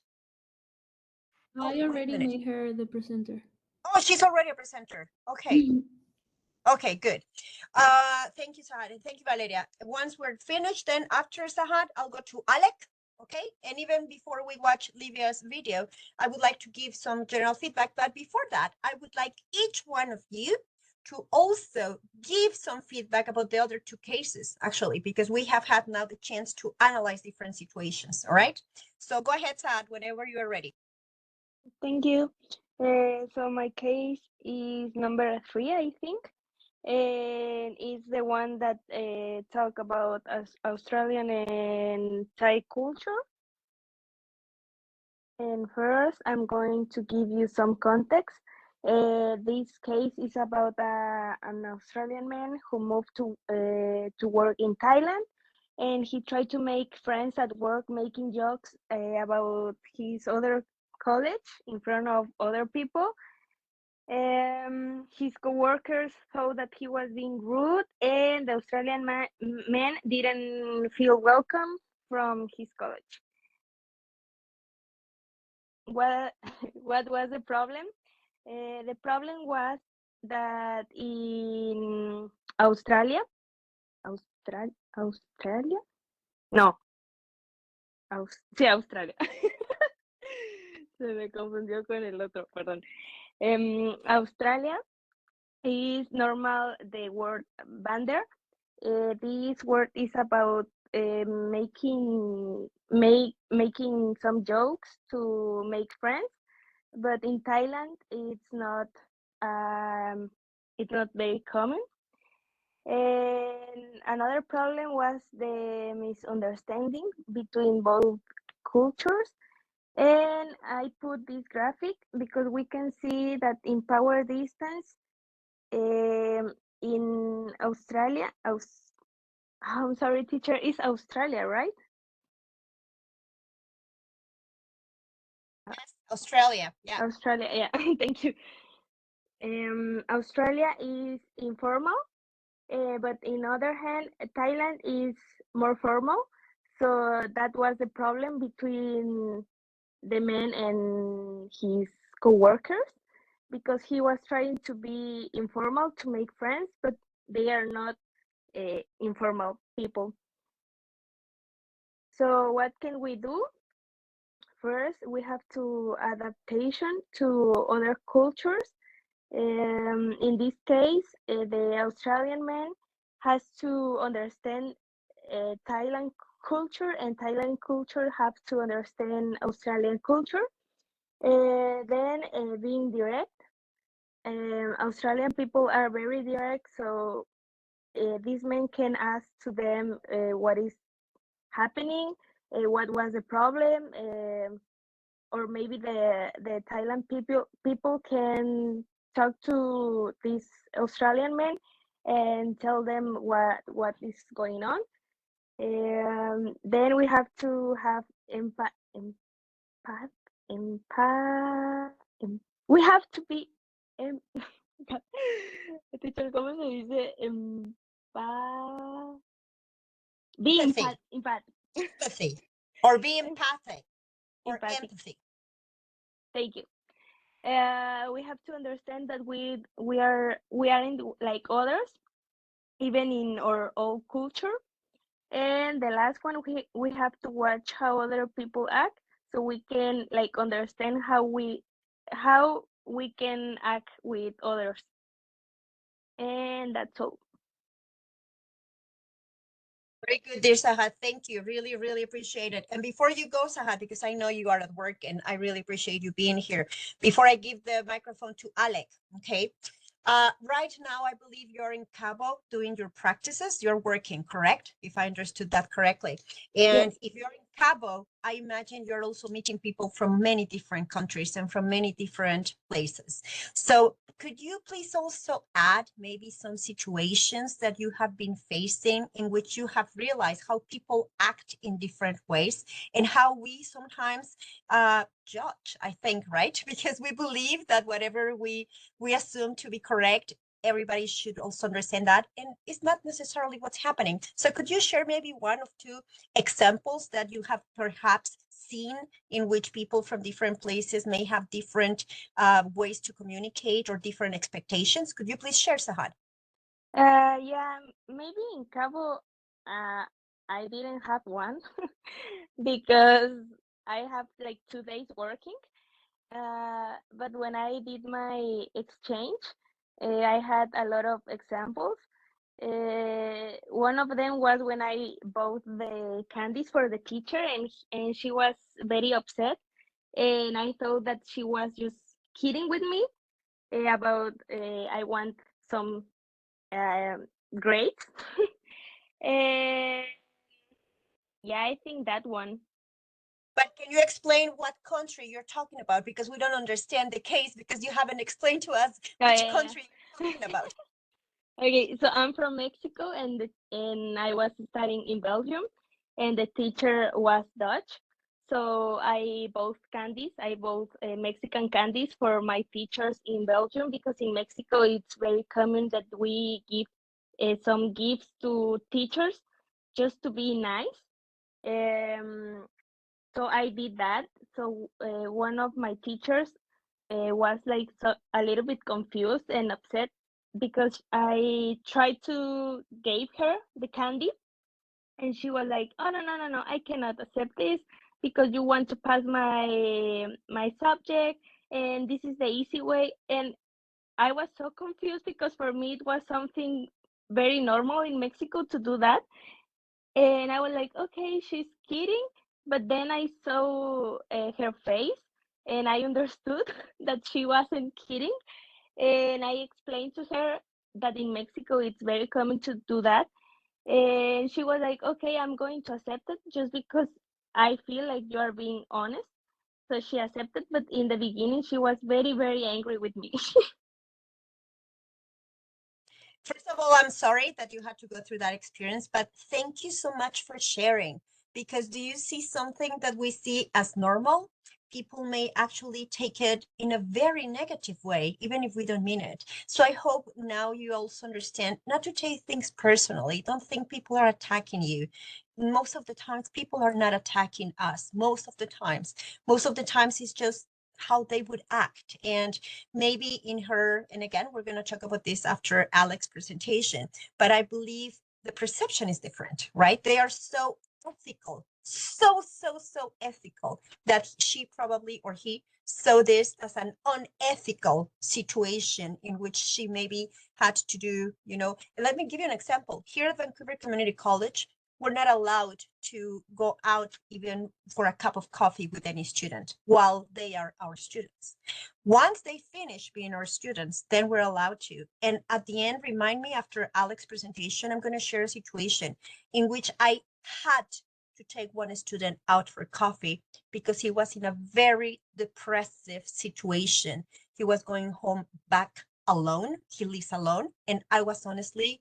I already made her the presenter. oh, she's already a presenter. Okay. Okay, good. Thank you, Sahad, and thank you, Valeria. Once we're finished, then after Sahad, I'll go to Alek. Okay, and even before we watch Livia's video, I would like to give some general feedback. But before that, I would like each one of you to also give some feedback about the other 2 cases, actually, because we have had now the chance to analyze different situations. All right. So go ahead, Sahad, whenever you are ready. Thank you. So my case is number 3, I think, and it's the one that talk about Australian and Thai culture. And first, I'm going to give you some context. This case is about an Australian man who moved to work in Thailand, and he tried to make friends at work, making jokes about his other college in front of other people. His coworkers thought that he was being rude, and the Australian man didn't feel welcome from his college. What what was the problem? The problem was that in Australia, Australia, no, sí, Australia. Se me confundió con el otro, perdón. Australia is normal the word bander. This word is about making making some jokes to make friends, but in Thailand it's not very common. And another problem was the misunderstanding between both cultures. And I put this graphic because we can see that in power distance in Australia, I'm sorry, teacher, is Australia, right? Yes, Australia. Yeah. Australia, yeah, thank you. Australia is informal, but in other hand, Thailand is more formal. So that was the problem between the man and his co-workers, because he was trying to be informal to make friends, but they are not informal people. So what can we do? First, we have to adaptation to other cultures. In this case, the Australian man has to understand Thailand culture, and Thailand culture have to understand Australian culture. Then being direct. Australian people are very direct, so this man can ask to them what is happening, what was the problem, or maybe the Thailand people can talk to this Australian man and tell them what is going on. Then we have to have empath, we have to be em, teacher, ¿cómo se dice? Be Empathy. Empathy. Or be empathic. Or Empathic. empathy. Thank you. We have to understand that we are in like others, even in our own culture. And the last one, we have to watch how other people act, so we can like understand how we can act with others. And that's all. Very good, dear Sahad. Thank you. Really, really appreciate it. And before you go, Sahad, because I know you are at work and I really appreciate you being here. Before I give the microphone to ALEK, okay? Right now, I believe you're in Cabo doing your practices. You're working, correct? If I understood that correctly. And Yes. if you're in Cabo, I imagine you're also meeting people from many different countries and from many different places. So could you please also add maybe some situations that you have been facing in which you have realized how people act in different ways and how we sometimes judge, I think, right? Because we believe that whatever we assume to be correct, everybody should also understand that, and it's not necessarily what's happening. So could you share maybe one or two examples that you have perhaps seen in which people from different places may have different ways to communicate or different expectations? Could you please share, Sahad? Yeah, maybe in Cabo, I didn't have one because I have like 2 days working. But when I did my exchange, I had a lot of examples. One of them was when I bought the candies for the teacher, and she was very upset, and I thought that she was just kidding with me about I want some grades. And yeah, I think that one. But can you explain what country you're talking about? Because we don't understand the case because you haven't explained to us which country you're talking about. Okay, so I'm from Mexico, and I was studying in Belgium, and the teacher was Dutch. So I bought candies. I bought Mexican candies for my teachers in Belgium because in Mexico it's very common that we give some gifts to teachers just to be nice. So I did that. So one of my teachers was like a little bit confused and upset because I tried to give her the candy, and she was like, "Oh, no, no, no, no, I cannot accept this because you want to pass my subject, and this is the easy way." And I was so confused because for me it was something very normal in Mexico to do that. And I was like, okay, she's kidding. But then I saw her face and I understood that she wasn't kidding. And I explained to her that in Mexico it's very common to do that. And she was like, okay, I'm going to accept it just because I feel like you are being honest. So she accepted, but in the beginning, she was very, very angry with me. First of all, I'm sorry that you had to go through that experience, but thank you so much for sharing. Because do you see something that we see as normal? People may actually take it in a very negative way, even if we don't mean it. So I hope now you also understand not to take things personally. Don't think people are attacking you. Most of the times, people are not attacking us. Most of the times, it's just how they would act. And maybe in her, and again, we're going to talk about this after Alek's presentation, but I believe the perception is different, right? They are so ethical, so ethical that she probably, or he, saw this as an unethical situation in which she maybe had to do, let me give you an example. Here at Vancouver Community College, we're not allowed to go out even for a cup of coffee with any student while they are our students. Once they finish being our students, then we're allowed to. And at the end, remind me after Alek's presentation, I'm going to share a situation in which I had to take one student out for coffee because he was in a very depressive situation. He was going home back alone. He lives alone. And I was honestly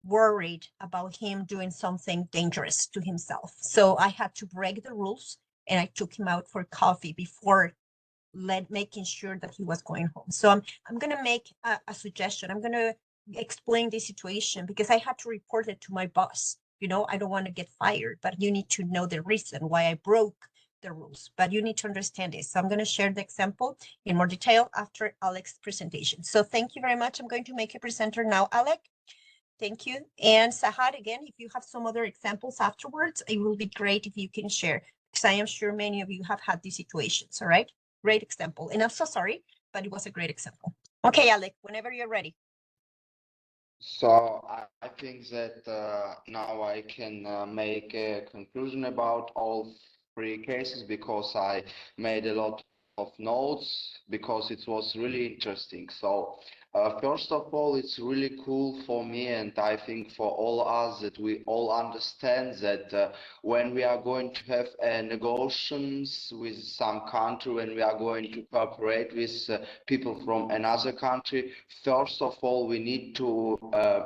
worried about him doing something dangerous to himself. So I had to break the rules and I took him out for coffee before making sure that he was going home. So I'm going to make a suggestion. I'm going to explain the situation because I had to report it to my boss. I don't want to get fired, but you need to know the reason why I broke the rules, but you need to understand this. So I'm going to share the example in more detail after Alek's presentation. So thank you very much. I'm going to make a presenter now, Alek. Thank you. And Sahad, again, if you have some other examples afterwards, it will be great if you can share, because I am sure many of you have had these situations, all right? Great example. And I'm so sorry, but it was a great example. Okay, Alek, whenever you're ready. So I think that now I can make a conclusion about all three cases because I made a lot of notes because it was really interesting. So first of all, it's really cool for me and I think for all us that we all understand that when we are going to have negotiations with some country, when we are going to cooperate with people from another country, first of all, we need to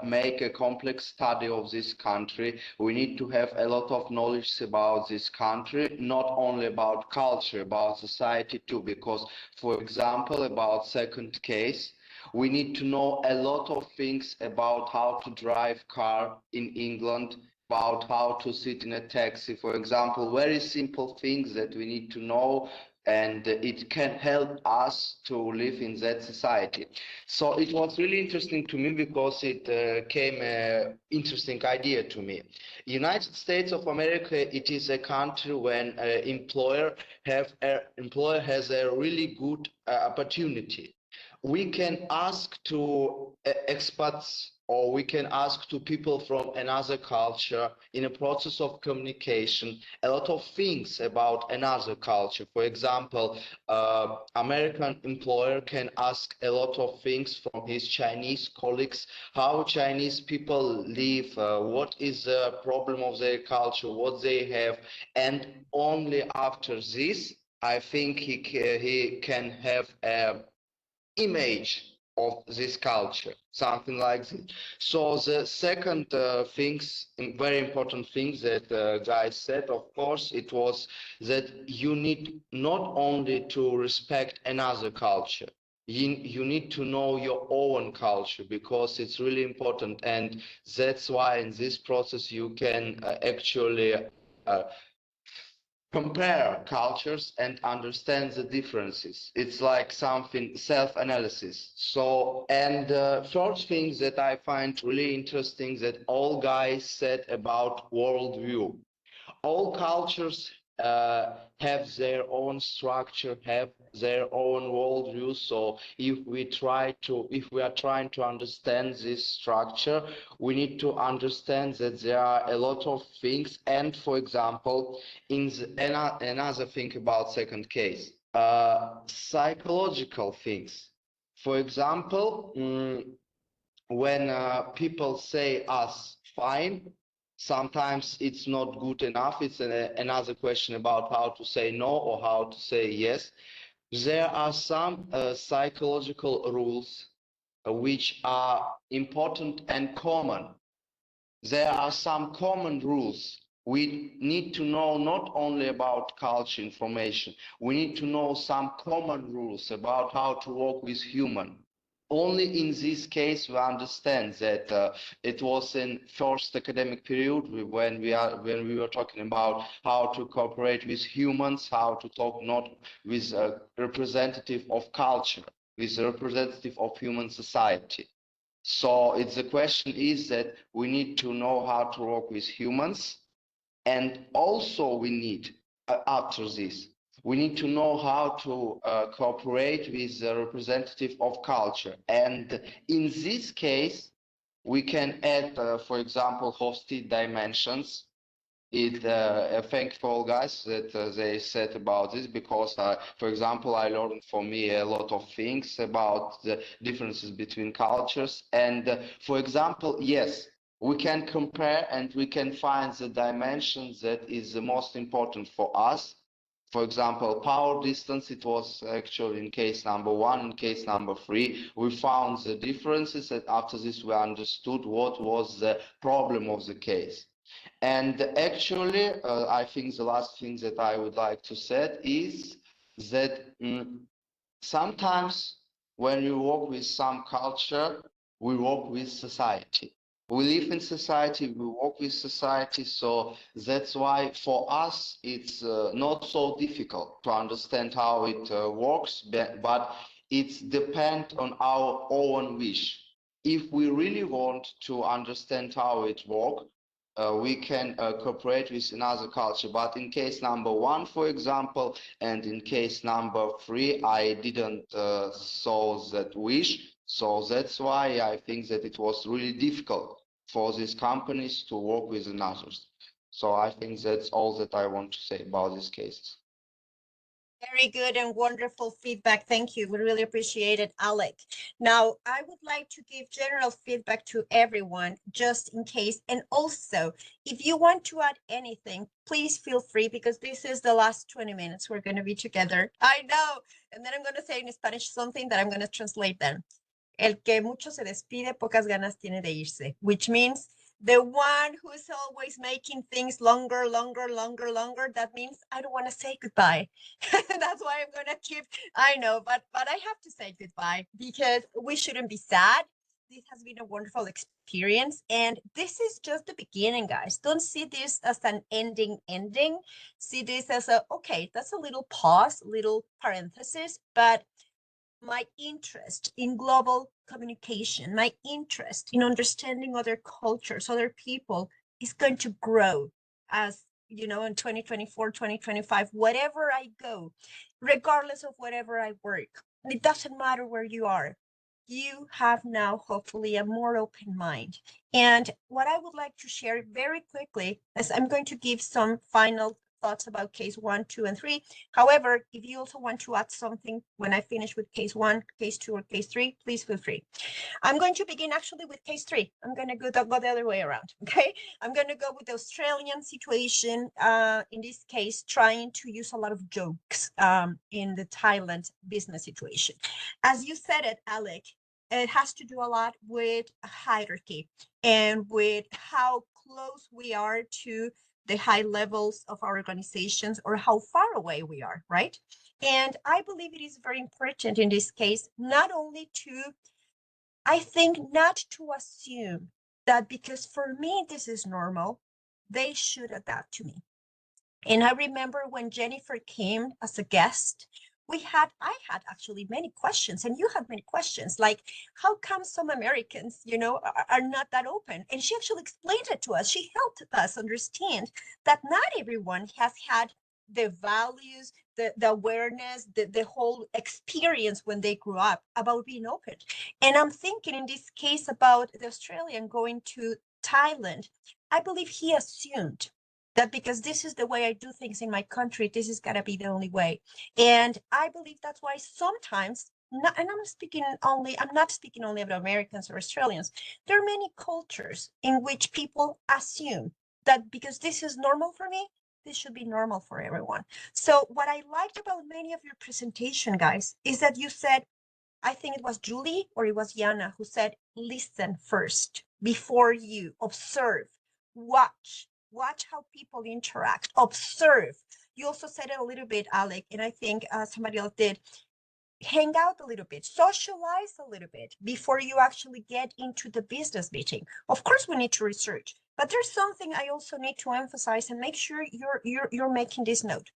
make a complex study of this country. We need to have a lot of knowledge about this country, not only about culture, about society too, because, for example, about second case, we need to know a lot of things about how to drive car in England, about how to sit in a taxi, for example, very simple things that we need to know, and it can help us to live in that society. So it was really interesting to me because it came an interesting idea to me. United States of America, it is a country when employer has a really good opportunity. we can ask to expats, or we can ask to people from another culture in a process of communication a lot of things about another culture. For example, American employer can ask a lot of things from his Chinese colleagues, how Chinese people live, what is the problem of their culture, what they have, and only after this, I think he can have a image of this culture, something like this. So the second very important thing that guys said, of course, it was that you need not only to respect another culture, you need to know your own culture, because it's really important, and that's why in this process you can actually compare cultures and understand the differences. It's like something self-analysis. So, and first thing that I find really interesting that all guys said about worldview. All cultures have their own structure, have their own worldview. So if we are trying to understand this structure, we need to understand that there are a lot of things. And for example, another thing about second case, psychological things. For example, when people say us fine, sometimes it's not good enough. It's another question about how to say no or how to say yes. There are some psychological rules which are important and common. There are some common rules. We need to know not only about culture information, we need to know some common rules about how to work with human. Only in this case we understand that it was in first academic period when we were talking about how to cooperate with humans, how to talk not with a representative of culture, with a representative of human society. So the question is that we need to know how to work with humans, and also we need, after this, we need to know how to cooperate with the representative of culture. And in this case, we can add, for example, hosted dimensions. Thank you all guys that they said about this, because for example, I learned for me a lot of things about the differences between cultures. And for example, yes, we can compare and we can find the dimensions that is the most important for us. For example, power distance, it was actually in case number 1, in case number 3, we found the differences, and after this we understood what was the problem of the case. And actually, I think the last thing that I would like to say is that sometimes when we work with some culture, we work with society. We live in society, we work with society, so that's why for us it's not so difficult to understand how it works, but it's depend on our own wish. If we really want to understand how it works, we can cooperate with another culture. But in case number 1, for example, and in case number 3, I didn't saw that wish. So that's why I think that it was really difficult for these companies to work with others. So I think that's all that I want to say about these cases. Very good and wonderful feedback. Thank you. We really appreciate it, ALEK. Now, I would like to give general feedback to everyone, just in case. And also, if you want to add anything, please feel free, because this is the last 20 minutes we're going to be together. I know. And then I'm going to say in Spanish something that I'm going to translate then. El que mucho se despide, pocas ganas tiene de irse, which means the one who's always making things longer, that means I don't want to say goodbye. That's why I'm going to keep, I know, but I have to say goodbye, because we shouldn't be sad. This has been a wonderful experience, and this is just the beginning, guys. Don't see this as an ending. See this as okay, that's a little pause, little parenthesis, but my interest in global communication, my interest in understanding other cultures, other people is going to grow as, in 2024, 2025, whatever I go, regardless of whatever I work. And it doesn't matter where you are. You have now hopefully a more open mind. And what I would like to share very quickly is I'm going to give some final thoughts about case 1, 2, and 3. However, if you also want to add something when I finish with case 1, case 2, or case 3, please feel free. I'm going to begin actually with case 3. I'm going to go the other way around, okay? I'm going to go with the Australian situation, in this case, trying to use a lot of jokes in the Thailand business situation. As you said it, Alec, it has to do a lot with hierarchy and with how close we are to the high levels of our organizations or how far away we are, right? And I believe it is very important in this case, not only to, I think, not to assume that because for me this is normal, they should adapt to me. And I remember when Jennifer came as a guest, I had actually many questions, and you had many questions, like how come some Americans, are not that open? And she actually explained it to us. She helped us understand that not everyone has had the values, the awareness, the whole experience when they grew up about being open. And I'm thinking in this case about the Australian going to Thailand. I believe he assumed that because this is the way I do things in my country, this is gonna be the only way. And I believe that's why sometimes, and I'm not speaking only about Americans or Australians, there are many cultures in which people assume that because this is normal for me, this should be normal for everyone. So what I liked about many of your presentation, guys, is that you said, I think it was Julie or it was Yana who said, listen first before you observe, watch how people interact, observe. You also said it a little bit, Alec, and I think somebody else did. Hang out a little bit, socialize a little bit before you actually get into the business meeting. Of course, we need to research, but there's something I also need to emphasize and make sure you're making this note.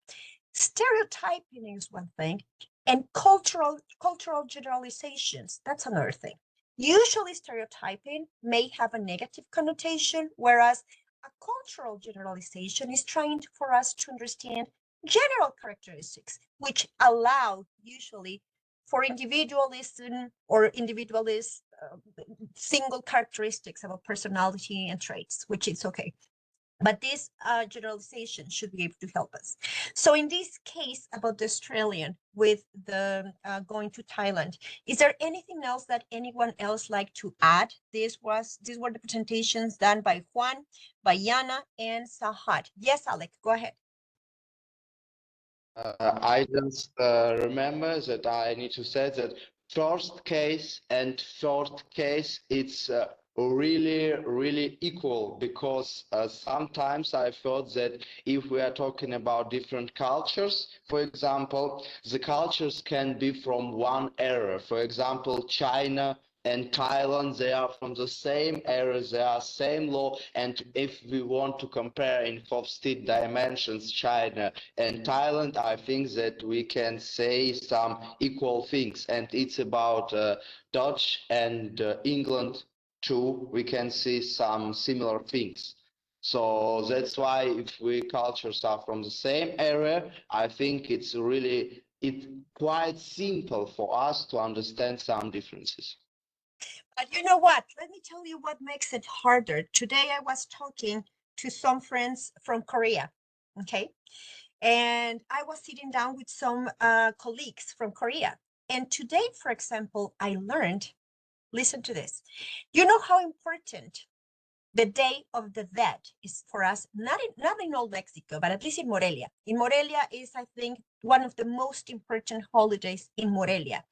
Stereotyping is one thing, and cultural generalizations, that's another thing. Usually stereotyping may have a negative connotation, whereas a cultural generalization is trying for us to understand general characteristics, which allow usually for individualism or individualist single characteristics of a personality and traits, which is okay. But this generalization should be able to help us. So in this case about the Australian with the going to Thailand, is there anything else that anyone else like to add? These were the presentations done by Juan, by Yana, and Sahad. Yes, Alec, go ahead. I just remember that I need to say that first case and third case, it's really equal, because sometimes I thought that if we are talking about different cultures, for example, the cultures can be from one era. For example, China and Thailand, they are from the same era, they are same law, and if we want to compare in 4th dimensions China and Thailand, I think that we can say some equal things, and it's about Dutch and England too. We can see some similar things. So that's why if we cultures are from the same area, I think it's quite simple for us to understand some differences. But you know what? Let me tell you what makes it harder. Today I was talking to some friends from Korea, okay? And I was sitting down with some colleagues from Korea. And today, for example, I learned, listen to this. You know how important the Day of the Dead is for us, not in all Mexico, but at least in Morelia. In Morelia is, I think, one of the most important holidays in Morelia.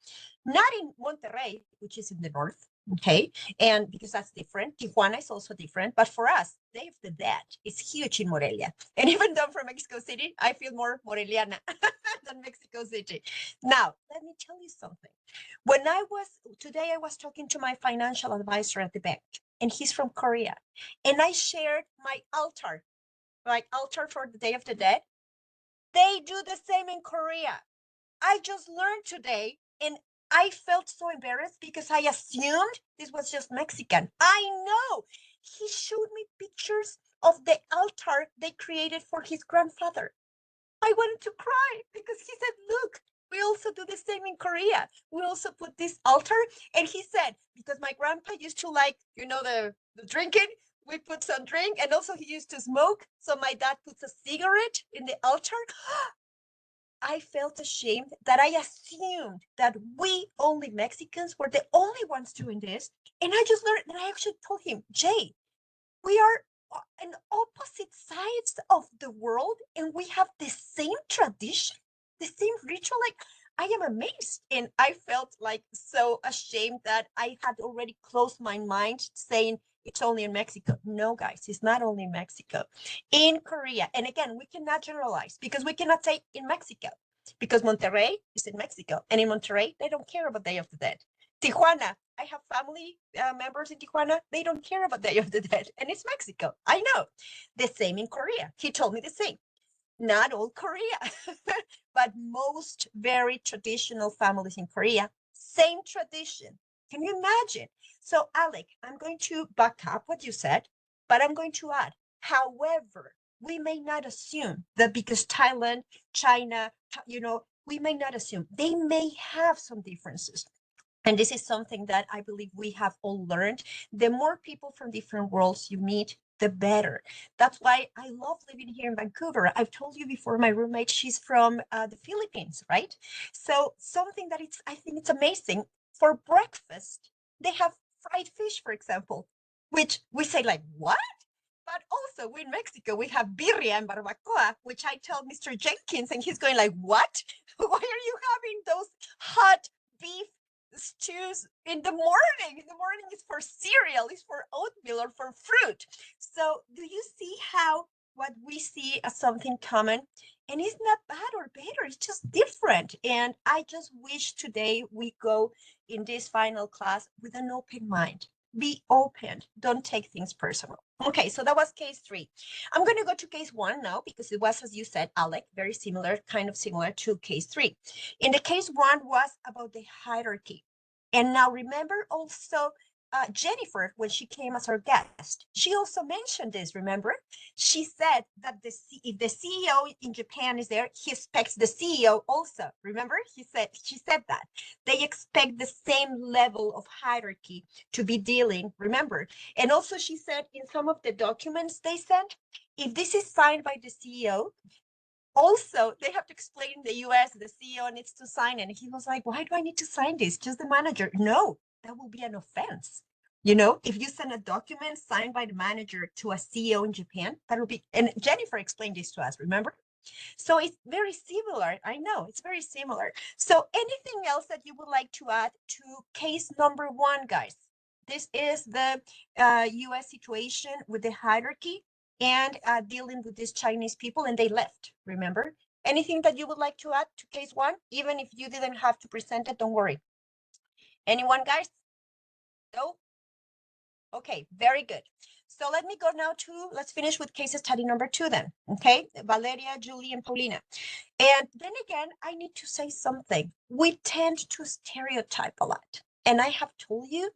Not in Monterrey, which is in the north, okay? And because that's different. Tijuana is also different. But for us, Day of the Dead is huge in Morelia. And even though I'm from Mexico City, I feel more Moreliana than Mexico City. Now, let me tell you something. Today I was talking to my financial advisor at the bank, and he's from Korea. And I shared my altar for the Day of the Dead. They do the same in Korea. I just learned today, and I felt so embarrassed because I assumed this was just Mexican. I know. He showed me pictures of the altar they created for his grandfather. I wanted to cry because he said, look, We also do the same in Korea. We also put this altar. And he said, because my grandpa used to like, the drinking, we put some drink. And also he used to smoke. So my dad puts a cigarette in the altar. I felt ashamed that I assumed that we only Mexicans were the only ones doing this. And I just learned, and I actually told him, Jay, we are on opposite sides of the world and we have the same tradition, the same ritual. Like, I am amazed. And I felt like so ashamed that I had already closed my mind saying it's only in Mexico. No, guys, it's not only in Mexico. In Korea, and again, we cannot generalize because we cannot say in Mexico because Monterrey is in Mexico. And in Monterrey, they don't care about Day of the Dead. Tijuana, I have family members in Tijuana. They don't care about Day of the Dead. And it's Mexico. I know. The same in Korea. He told me the same. Not all Korea, but most very traditional families in Korea, same tradition. Can you imagine? So, Alec, I'm going to back up what you said, but I'm going to add, however, we may not assume that because Thailand, China, we may not assume they may have some differences. And this is something that I believe we have all learned. The more people from different worlds you meet, the better. That's why I love living here in Vancouver. I've told you before, my roommate, she's from the Philippines, right? So something that I think it's amazing. For breakfast, they have fried fish, for example, which we say like, what? But also in Mexico, we have birria and barbacoa, which I tell Mr. Jenkins, and he's going like, what? Why are you having those hot beef stews in the morning? In the morning is for cereal, is for oatmeal or for fruit. So do you see how what we see as something common? And it's not bad or better, it's just different. And I just wish today we go in this final class with an open mind. Be open, don't take things personal. Okay, so that was case 3. I'm going to go to case 1 now because it was, as you said, Alec, very similar, kind of similar to case 3. In the case 1 was about the hierarchy. And now remember also Jennifer, when she came as our guest, she also mentioned this, remember? She said that if the CEO in Japan is there, he expects the CEO also, remember? She said that. They expect the same level of hierarchy to be dealing, remember? And also she said in some of the documents they sent, if this is signed by the CEO, also, they have to explain in the US, the CEO needs to sign. And he was like, why do I need to sign this? Just the manager. No, that will be an offense. If you send a document signed by the manager to a CEO in Japan, that will be, and Jennifer explained this to us, remember? So it's very similar. I know it's very similar. So anything else that you would like to add to case number 1, guys? This is the US situation with the hierarchy and dealing with these Chinese people, and they left, remember? Anything that you would like to add to case 1? Even if you didn't have to present it, don't worry. Anyone, guys? No? Okay, very good. So let me go now let's finish with case study number 2 then, okay? Valeria, Julie, and Paulina. And then again, I need to say something. We tend to stereotype a lot. And I have told you,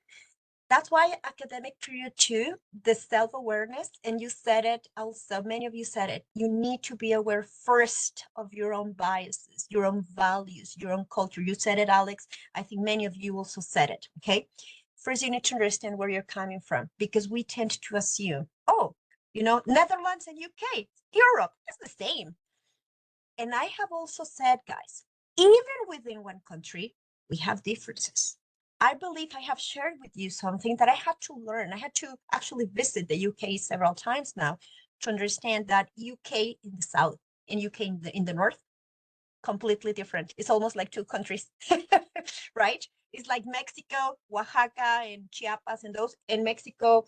that's why academic period 2, the self-awareness, and you said it also, many of you said it, you need to be aware first of your own biases, your own values, your own culture. You said it, Alex. I think many of you also said it, okay? First, you need to understand where you're coming from because we tend to assume, Netherlands and UK, Europe, it's the same. And I have also said, guys, even within one country, we have differences. I believe I have shared with you something that I had to learn. I had to actually visit the UK several times now to understand that UK in the south and UK in the north, completely different. It's almost like 2 countries, right? It's like Mexico, Oaxaca, and Chiapas, and those, and Mexico,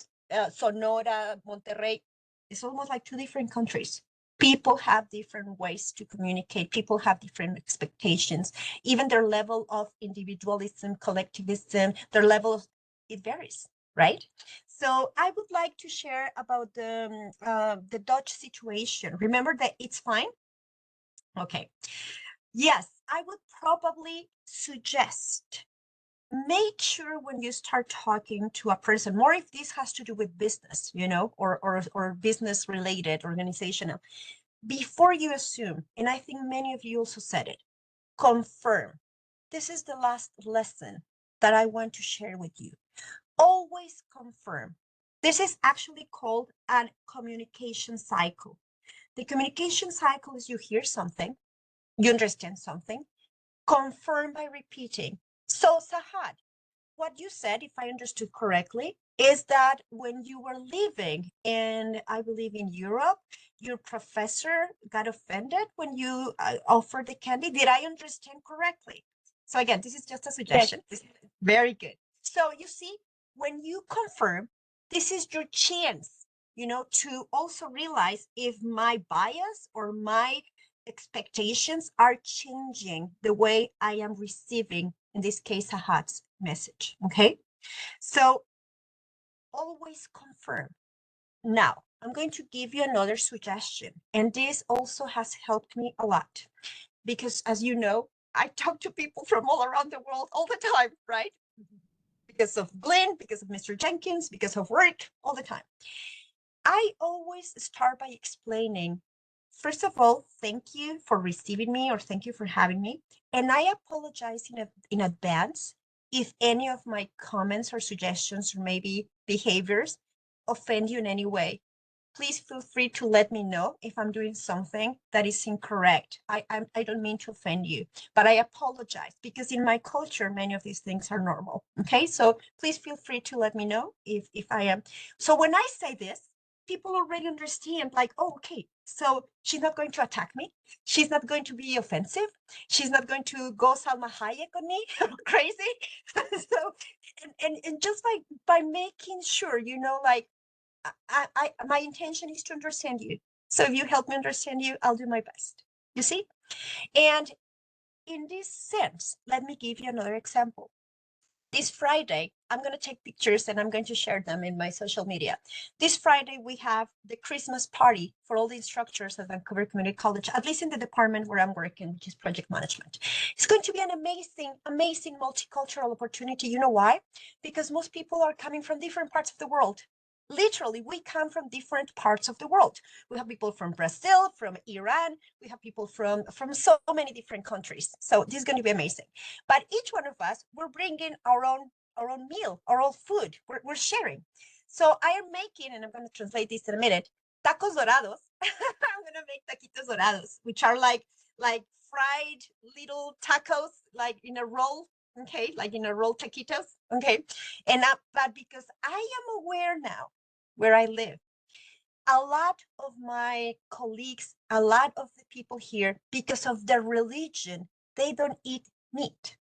Sonora, Monterrey. It's almost like 2 different countries. People have different ways to communicate. People have different expectations. Even their level of individualism, collectivism, their level of, it varies, right? So I would like to share about the Dutch situation. Remember that it's fine? Okay. Yes, I would probably suggest make sure when you start talking to a person, more if this has to do with business, or business related, organizational, before you assume, and I think many of you also said it, confirm. This is the last lesson that I want to share with you. Always confirm. This is actually called a communication cycle. The communication cycle is you hear something, you understand something, confirm by repeating. So, Sahad, what you said, if I understood correctly, is that when you were living in, I believe, in Europe, your professor got offended when you offered the candy. Did I understand correctly? So again, this is just a suggestion. Yes. Very good. So you see, when you confirm, this is your chance, to also realize if my bias or my expectations are changing the way I am receiving, in this case, Sahad's message. Okay, so always confirm. Now, I'm going to give you another suggestion, and this also has helped me a lot because, as you know, I talk to people from all around the world all the time, right? Because of Glenn, because of Mr. Jenkins, because of work, all the time. I always start by explaining, first of all, thank you for receiving me, or thank you for having me. And I apologize in advance if any of my comments or suggestions or maybe behaviors offend you in any way. Please feel free to let me know if I'm doing something that is incorrect. I don't mean to offend you, but I apologize because in my culture, many of these things are normal. Okay, so please feel free to let me know if I am. So when I say this, people already understand, like, oh, okay, so she's not going to attack me. She's not going to be offensive. She's not going to go Salma Hayek on me, crazy. So, and just by making sure, like, my intention is to understand you. So if you help me understand you, I'll do my best. You see? And in this sense, let me give you another example. This Friday, I'm going to take pictures and I'm going to share them in my social media. This Friday, we have the Christmas party for all the instructors at Vancouver Community College, at least in the department where I'm working, which is project management. It's going to be an amazing, amazing multicultural opportunity. You know why? Because most people are coming from different parts of the world. Literally, we come from different parts of the world. We have people from Brazil, from Iran. We have people from so many different countries. So this is going to be amazing. But each one of us, we're bringing our own meal, our own food. We're sharing. So I am making, and I'm going to translate this in a minute, tacos dorados. I'm going to make taquitos dorados, which are like fried little tacos, like in a roll. Okay, like in a roll taquitos. Okay, and but because I am aware now where I live, a lot of my colleagues, a lot of the people here, because of their religion, they don't eat meat.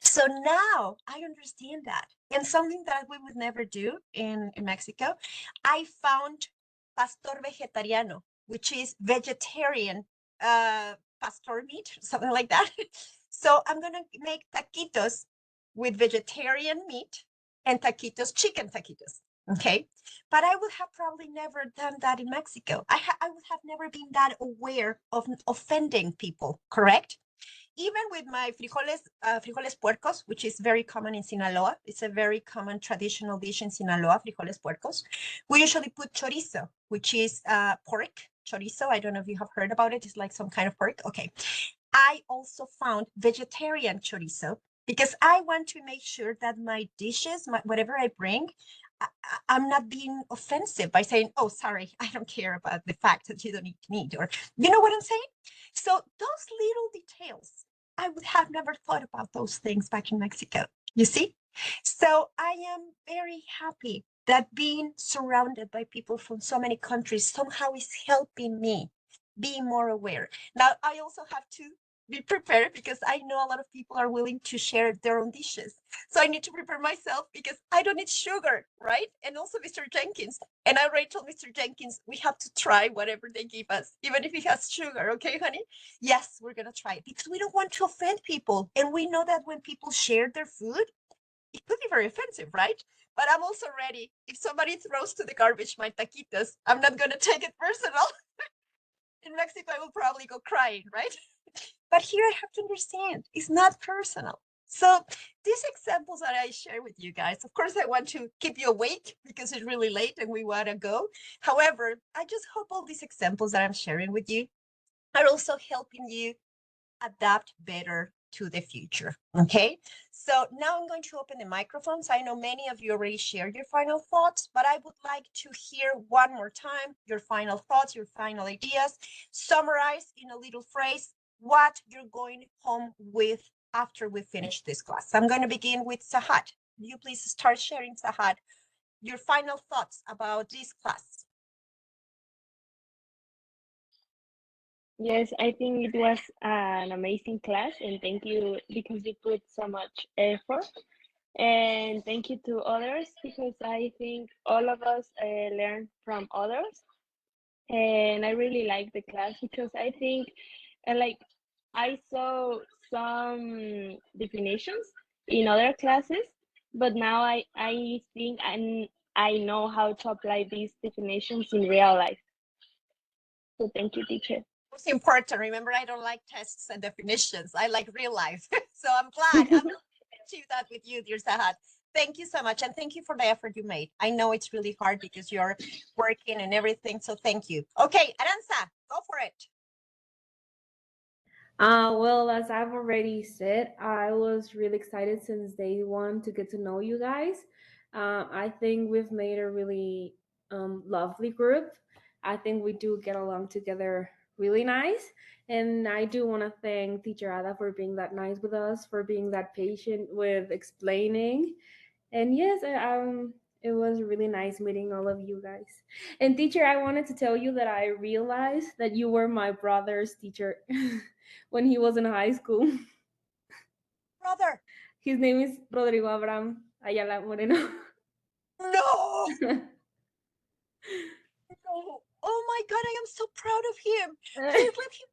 So now I understand that. And something that we would never do in Mexico, I found pastor vegetariano, which is vegetarian pastor meat, something like that. So I'm going to make taquitos with vegetarian meat and taquitos, chicken taquitos. Okay. But I would have probably never done that in Mexico. I would have never been that aware of offending people, correct? Even with my frijoles puercos, which is very common in Sinaloa. It's a very common traditional dish in Sinaloa, frijoles puercos. We usually put chorizo, which is pork chorizo. I don't know if you have heard about it. It's like some kind of pork. Okay. I also found vegetarian chorizo because I want to make sure that my dishes, whatever I bring, I'm not being offensive by saying, oh, sorry, I don't care about the fact that you don't eat meat, or you know what I'm saying? So those little details, I would have never thought about those things back in Mexico, you see? So I am very happy that being surrounded by people from so many countries somehow is helping me be more aware. Now, I also have to be prepared because I know a lot of people are willing to share their own dishes. So I need to prepare myself because I don't eat sugar, right? And also Mr. Jenkins. And I already told Mr. Jenkins, we have to try whatever they give us, even if it has sugar. Okay, honey? Yes, we're going to try it because we don't want to offend people. And we know that when people share their food, it could be very offensive, right? But I'm also ready. If somebody throws to the garbage my taquitos, I'm not going to take it personal. In Mexico, I will probably go crying, right? But here I have to understand, it's not personal. So these examples that I share with you guys, of course, I want to keep you awake because it's really late and we want to go. However, I just hope all these examples that I'm sharing with you are also helping you adapt better to the future. Okay, so now I'm going to open the microphones. I know many of you already shared your final thoughts, but I would like to hear one more time your final thoughts, your final ideas. Summarize in a little phrase what you're going home with after we finish this class. I'm going to begin with Sahad. You please start sharing, Sahad, your final thoughts about this class. Yes, I think it was an amazing class, and thank you because you put so much effort. And thank you to others because I think all of us learn from others. And I really like the class because I think like I saw some definitions in other classes, but now I think I know how to apply these definitions in real life. So thank you, teacher. It's important. Remember, I don't like tests and definitions. I like real life. So I'm glad I'm able to achieve that with you, dear Sahad. Thank you so much. And thank you for the effort you made. I know it's really hard because you're working and everything. So thank you. Okay, Aranza, go for it. Well, as I've already said, I was really excited since day one to get to know you guys. I think we've made a really lovely group. I think we do get along together really nice. And I do want to thank Teacher Ada for being that nice with us, for being that patient with explaining. And yes, it was really nice meeting all of you guys. And teacher, I wanted to tell you that I realized that you were my brother's teacher when he was in high school. Brother. His name is Rodrigo Abraham Ayala Moreno. No. No. Oh my God, I am so proud of him. Please let him.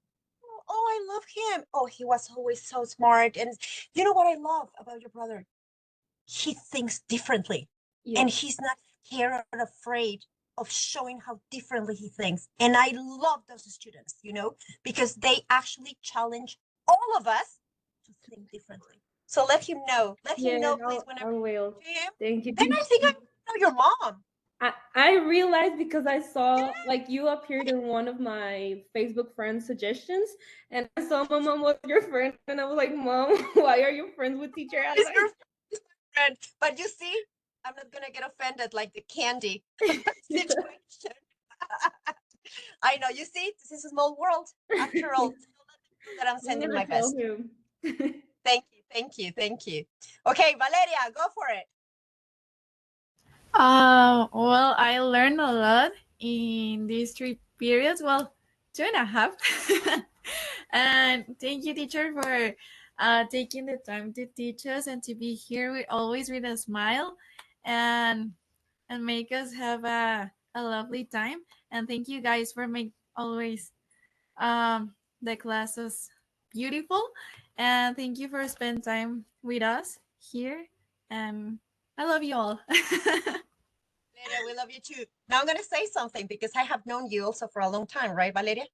Oh, I love him. Oh, he was always so smart. And you know what I love about your brother? He thinks differently. Yeah. And he's not scared or afraid of showing how differently he thinks. And I love those students, you know, because they actually challenge all of us to think differently. So let him know. Let him know, please, whenever you will. to him. Thank you. Then I think I know your mom. I realized because I saw like you appeared in one of my Facebook friends suggestions, and I saw my mom was your friend, and I was like, Mom, why are you friends with teacher Ada? Is your friend? But you see, I'm not gonna get offended like the candy situation. I know. You see, this is a small world after all. That I'm sending my best. Thank you, thank you, thank you. Okay, Valeria, go for it. Well, I learned a lot in these 3 periods. Well, 2.5. And thank you, teacher, for taking the time to teach us and to be here with always with a smile and make us have a lovely time. And thank you guys for make always the classes beautiful. And thank you for spending time with us here. And I love you all. Valeria, we love you too. Now I'm going to say something because I have known you also for a long time, right, Valeria?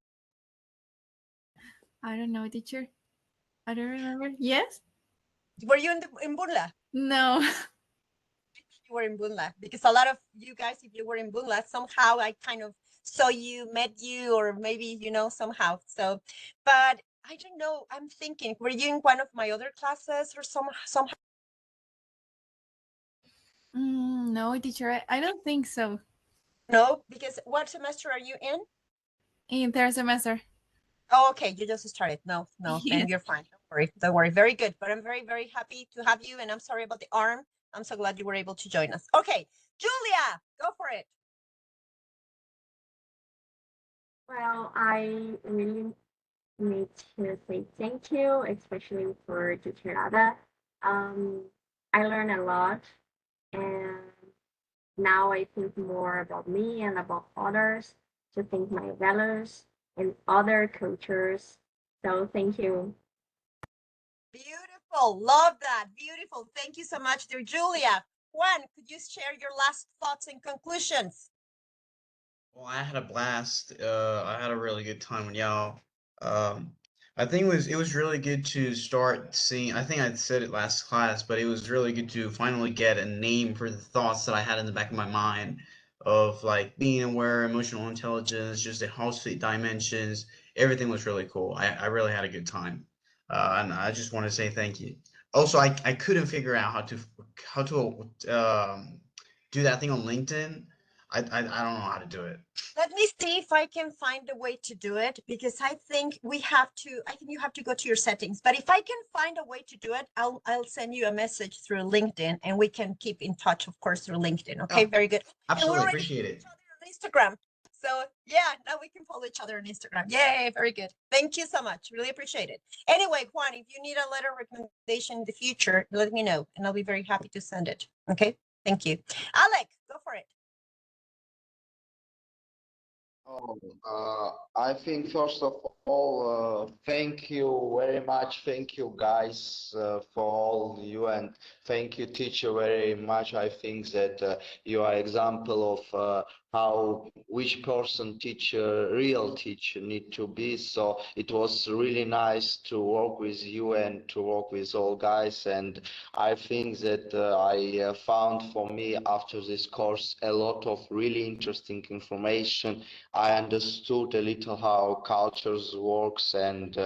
I don't know, teacher. I don't remember. Yes? Were you in Bunla? No. You were in Bunla because a lot of you guys, if you were in Bunla, somehow I kind of saw you, met you, or maybe, you know, somehow. So, but I don't know. I'm thinking, were you in one of my other classes or somehow? No, teacher, I don't think so. No, because what semester are you in? In 3rd semester. Oh, okay. You just started. No, then you're fine. Don't worry. Very good. But I'm very, very happy to have you. And I'm sorry about the arm. I'm so glad you were able to join us. Okay, Julia, go for it. Well, I really need to say thank you, especially for Teacher Ada. I learned a lot, and now I think more about me and about others, to think my values and other cultures. So thank you. Beautiful. Love that. Beautiful. Thank you so much, dear Julia. Juan, could you share your last thoughts and conclusions? Well, I had a blast. I had a really good time with y'all. I think it was really good to start seeing. I think I said it last class, but it was really good to finally get a name for the thoughts that I had in the back of my mind of like being aware, emotional intelligence, just the house dimensions. Everything was really cool. I really had a good time. and I just want to say thank you. Also, I couldn't figure out how to do that thing on LinkedIn. I don't know how to do it. Let me see if I can find a way to do it, because I think you have to go to your settings. But if I can find a way to do it, I'll send you a message through LinkedIn, and we can keep in touch, of course, through LinkedIn. Okay, very good. Absolutely, appreciate it. On Instagram. So yeah, now we can follow each other on Instagram. Yay, very good. Thank you so much. Really appreciate it. Anyway, Juan, if you need a letter of recommendation in the future, let me know, and I'll be very happy to send it. Okay, thank you. Alec, go for it. I think first of all, thank you very much. Thank you guys for all you, and thank you teacher very much. I think that you are example of how which person teacher, real teacher need to be. So it was really nice to work with you and to work with all guys. And I think that I found for me after this course a lot of really interesting information. I understood a little how cultures works, and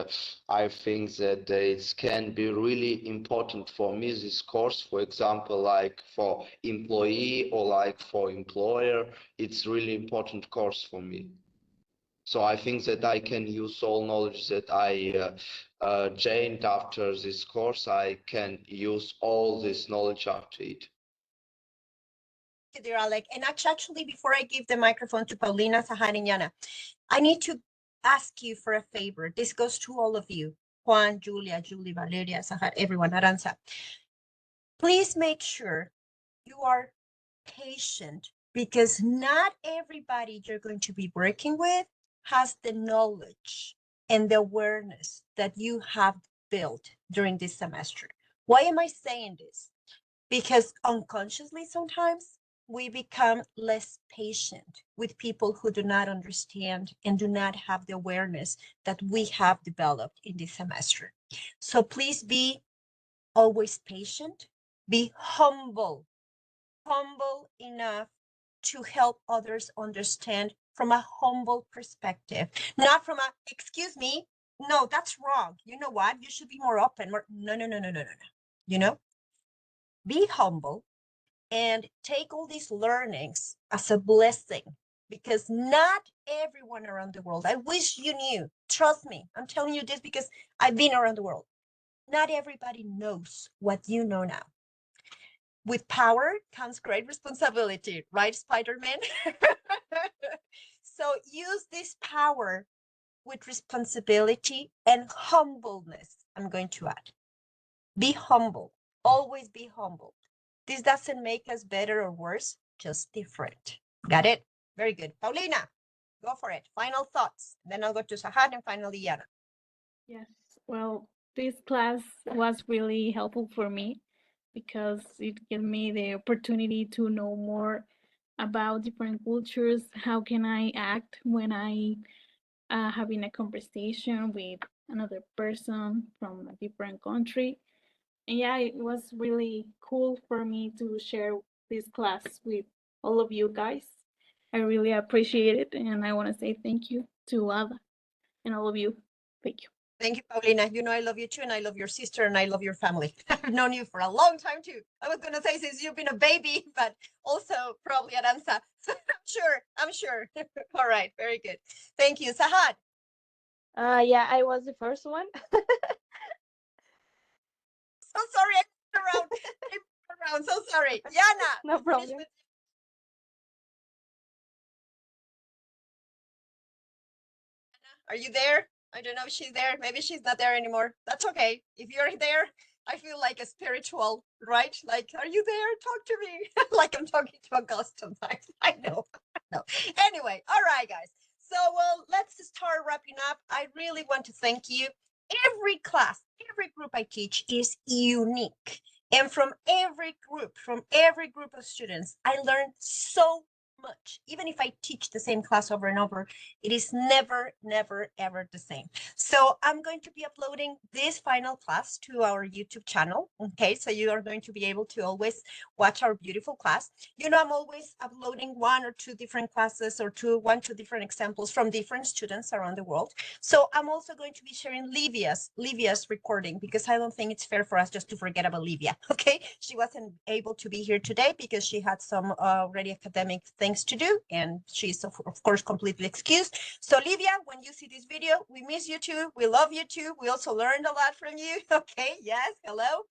I think that it can be really important for me, this course, for example, like for employee or like for employer. It's really important course for me. So I think that I can use all knowledge that I gained after this course. I can use all this knowledge after it. Dear Alec, and actually, before I give the microphone to Paulina, Sahad, and Yana, I need to ask you for a favor. This goes to all of you, Juan, Julia, Julie, Valeria, Sahad, everyone, Aranza. Please make sure you are patient, because not everybody you're going to be working with has the knowledge and the awareness that you have built during this semester. Why am I saying this? Because unconsciously sometimes we become less patient with people who do not understand and do not have the awareness that we have developed in this semester. So please be always patient, be humble enough to help others understand from a humble perspective, not from a, excuse me, no, that's wrong. You know what? You should be more open. No. You know, be humble and take all these learnings as a blessing, because not everyone around the world, I wish you knew, trust me, I'm telling you this because I've been around the world. Not everybody knows what you know now. With power comes great responsibility, right, Spider-Man? So use this power with responsibility and humbleness. I'm going to add. Be humble. Always be humble. This doesn't make us better or worse, just different. Got it? Very good. Paulina, go for it. Final thoughts. Then I'll go to Sahad and finally Yana. Yes, well, this class was really helpful for me because it gave me the opportunity to know more about different cultures. How can I act when I having a conversation with another person from a different country? And yeah, it was really cool for me to share this class with all of you guys. I really appreciate it, and I want to say thank you to Ada and all of you. Thank you. Thank you, Paulina. You know I love you too, and I love your sister, and I love your family. I've known you for a long time too. I was gonna say since you've been a baby, but also probably Aranza. I'm sure. All right, very good. Thank you, Sahad. Yeah, I was the first one. So sorry, I moved around. So sorry. Yana. No problem. Are you there? I don't know if she's there. Maybe she's not there anymore. That's okay. If you're there, I feel like a spiritual, right? Like, are you there? Talk to me. Like I'm talking to a ghost sometimes. I know. No. Anyway, all right, guys. So, well, let's start wrapping up. I really want to thank you. Every class, every group I teach is unique. And from every group of students, I learned so much. Even if I teach the same class over and over, it is never, never, ever the same. So I'm going to be uploading this final class to our YouTube channel. Okay, so you are going to be able to always watch our beautiful class. You know, I'm always uploading 1 or 2 different classes or 2 different examples from different students around the world. So I'm also going to be sharing Livia's recording, because I don't think it's fair for us just to forget about Livia. Okay, she wasn't able to be here today because she had some already academic things to do, and she's of course completely excused. So Livia, when you see this video, we miss you too. We love you too. We also learned a lot from you. Okay, yes, hello.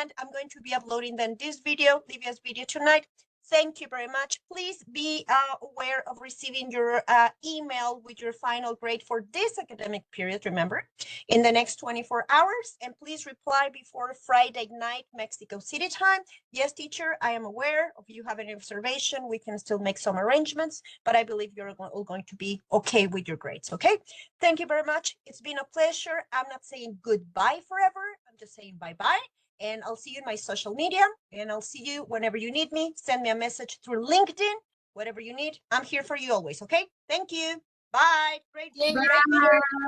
And I'm going to be uploading then this video, Livia's video tonight. Thank you very much. Please be aware of receiving your email with your final grade for this academic period, remember, in the next 24 hours. And please reply before Friday night, Mexico City time. Yes, teacher, I am aware of you have an observation. We can still make some arrangements, but I believe you're all going to be okay with your grades, okay? Thank you very much. It's been a pleasure. I'm not saying goodbye forever. I'm just saying bye-bye. And I'll see you in my social media, and I'll see you whenever you need me. Send me a message through LinkedIn, whatever you need. I'm here for you always, okay? Thank you. Bye. Great video.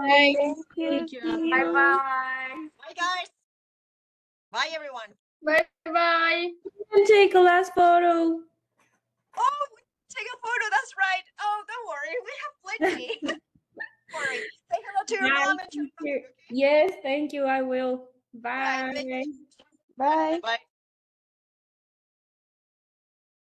Thank you. Thank you. Bye bye. Bye, guys. Bye, everyone. Bye. Take a last photo. Oh, we take a photo. That's right. Oh, don't worry. We have plenty. Don't worry. Say hello to your mom and to your brother, okay? Yes, thank you. I will. Right, Bye. thank you. Bye. Bye.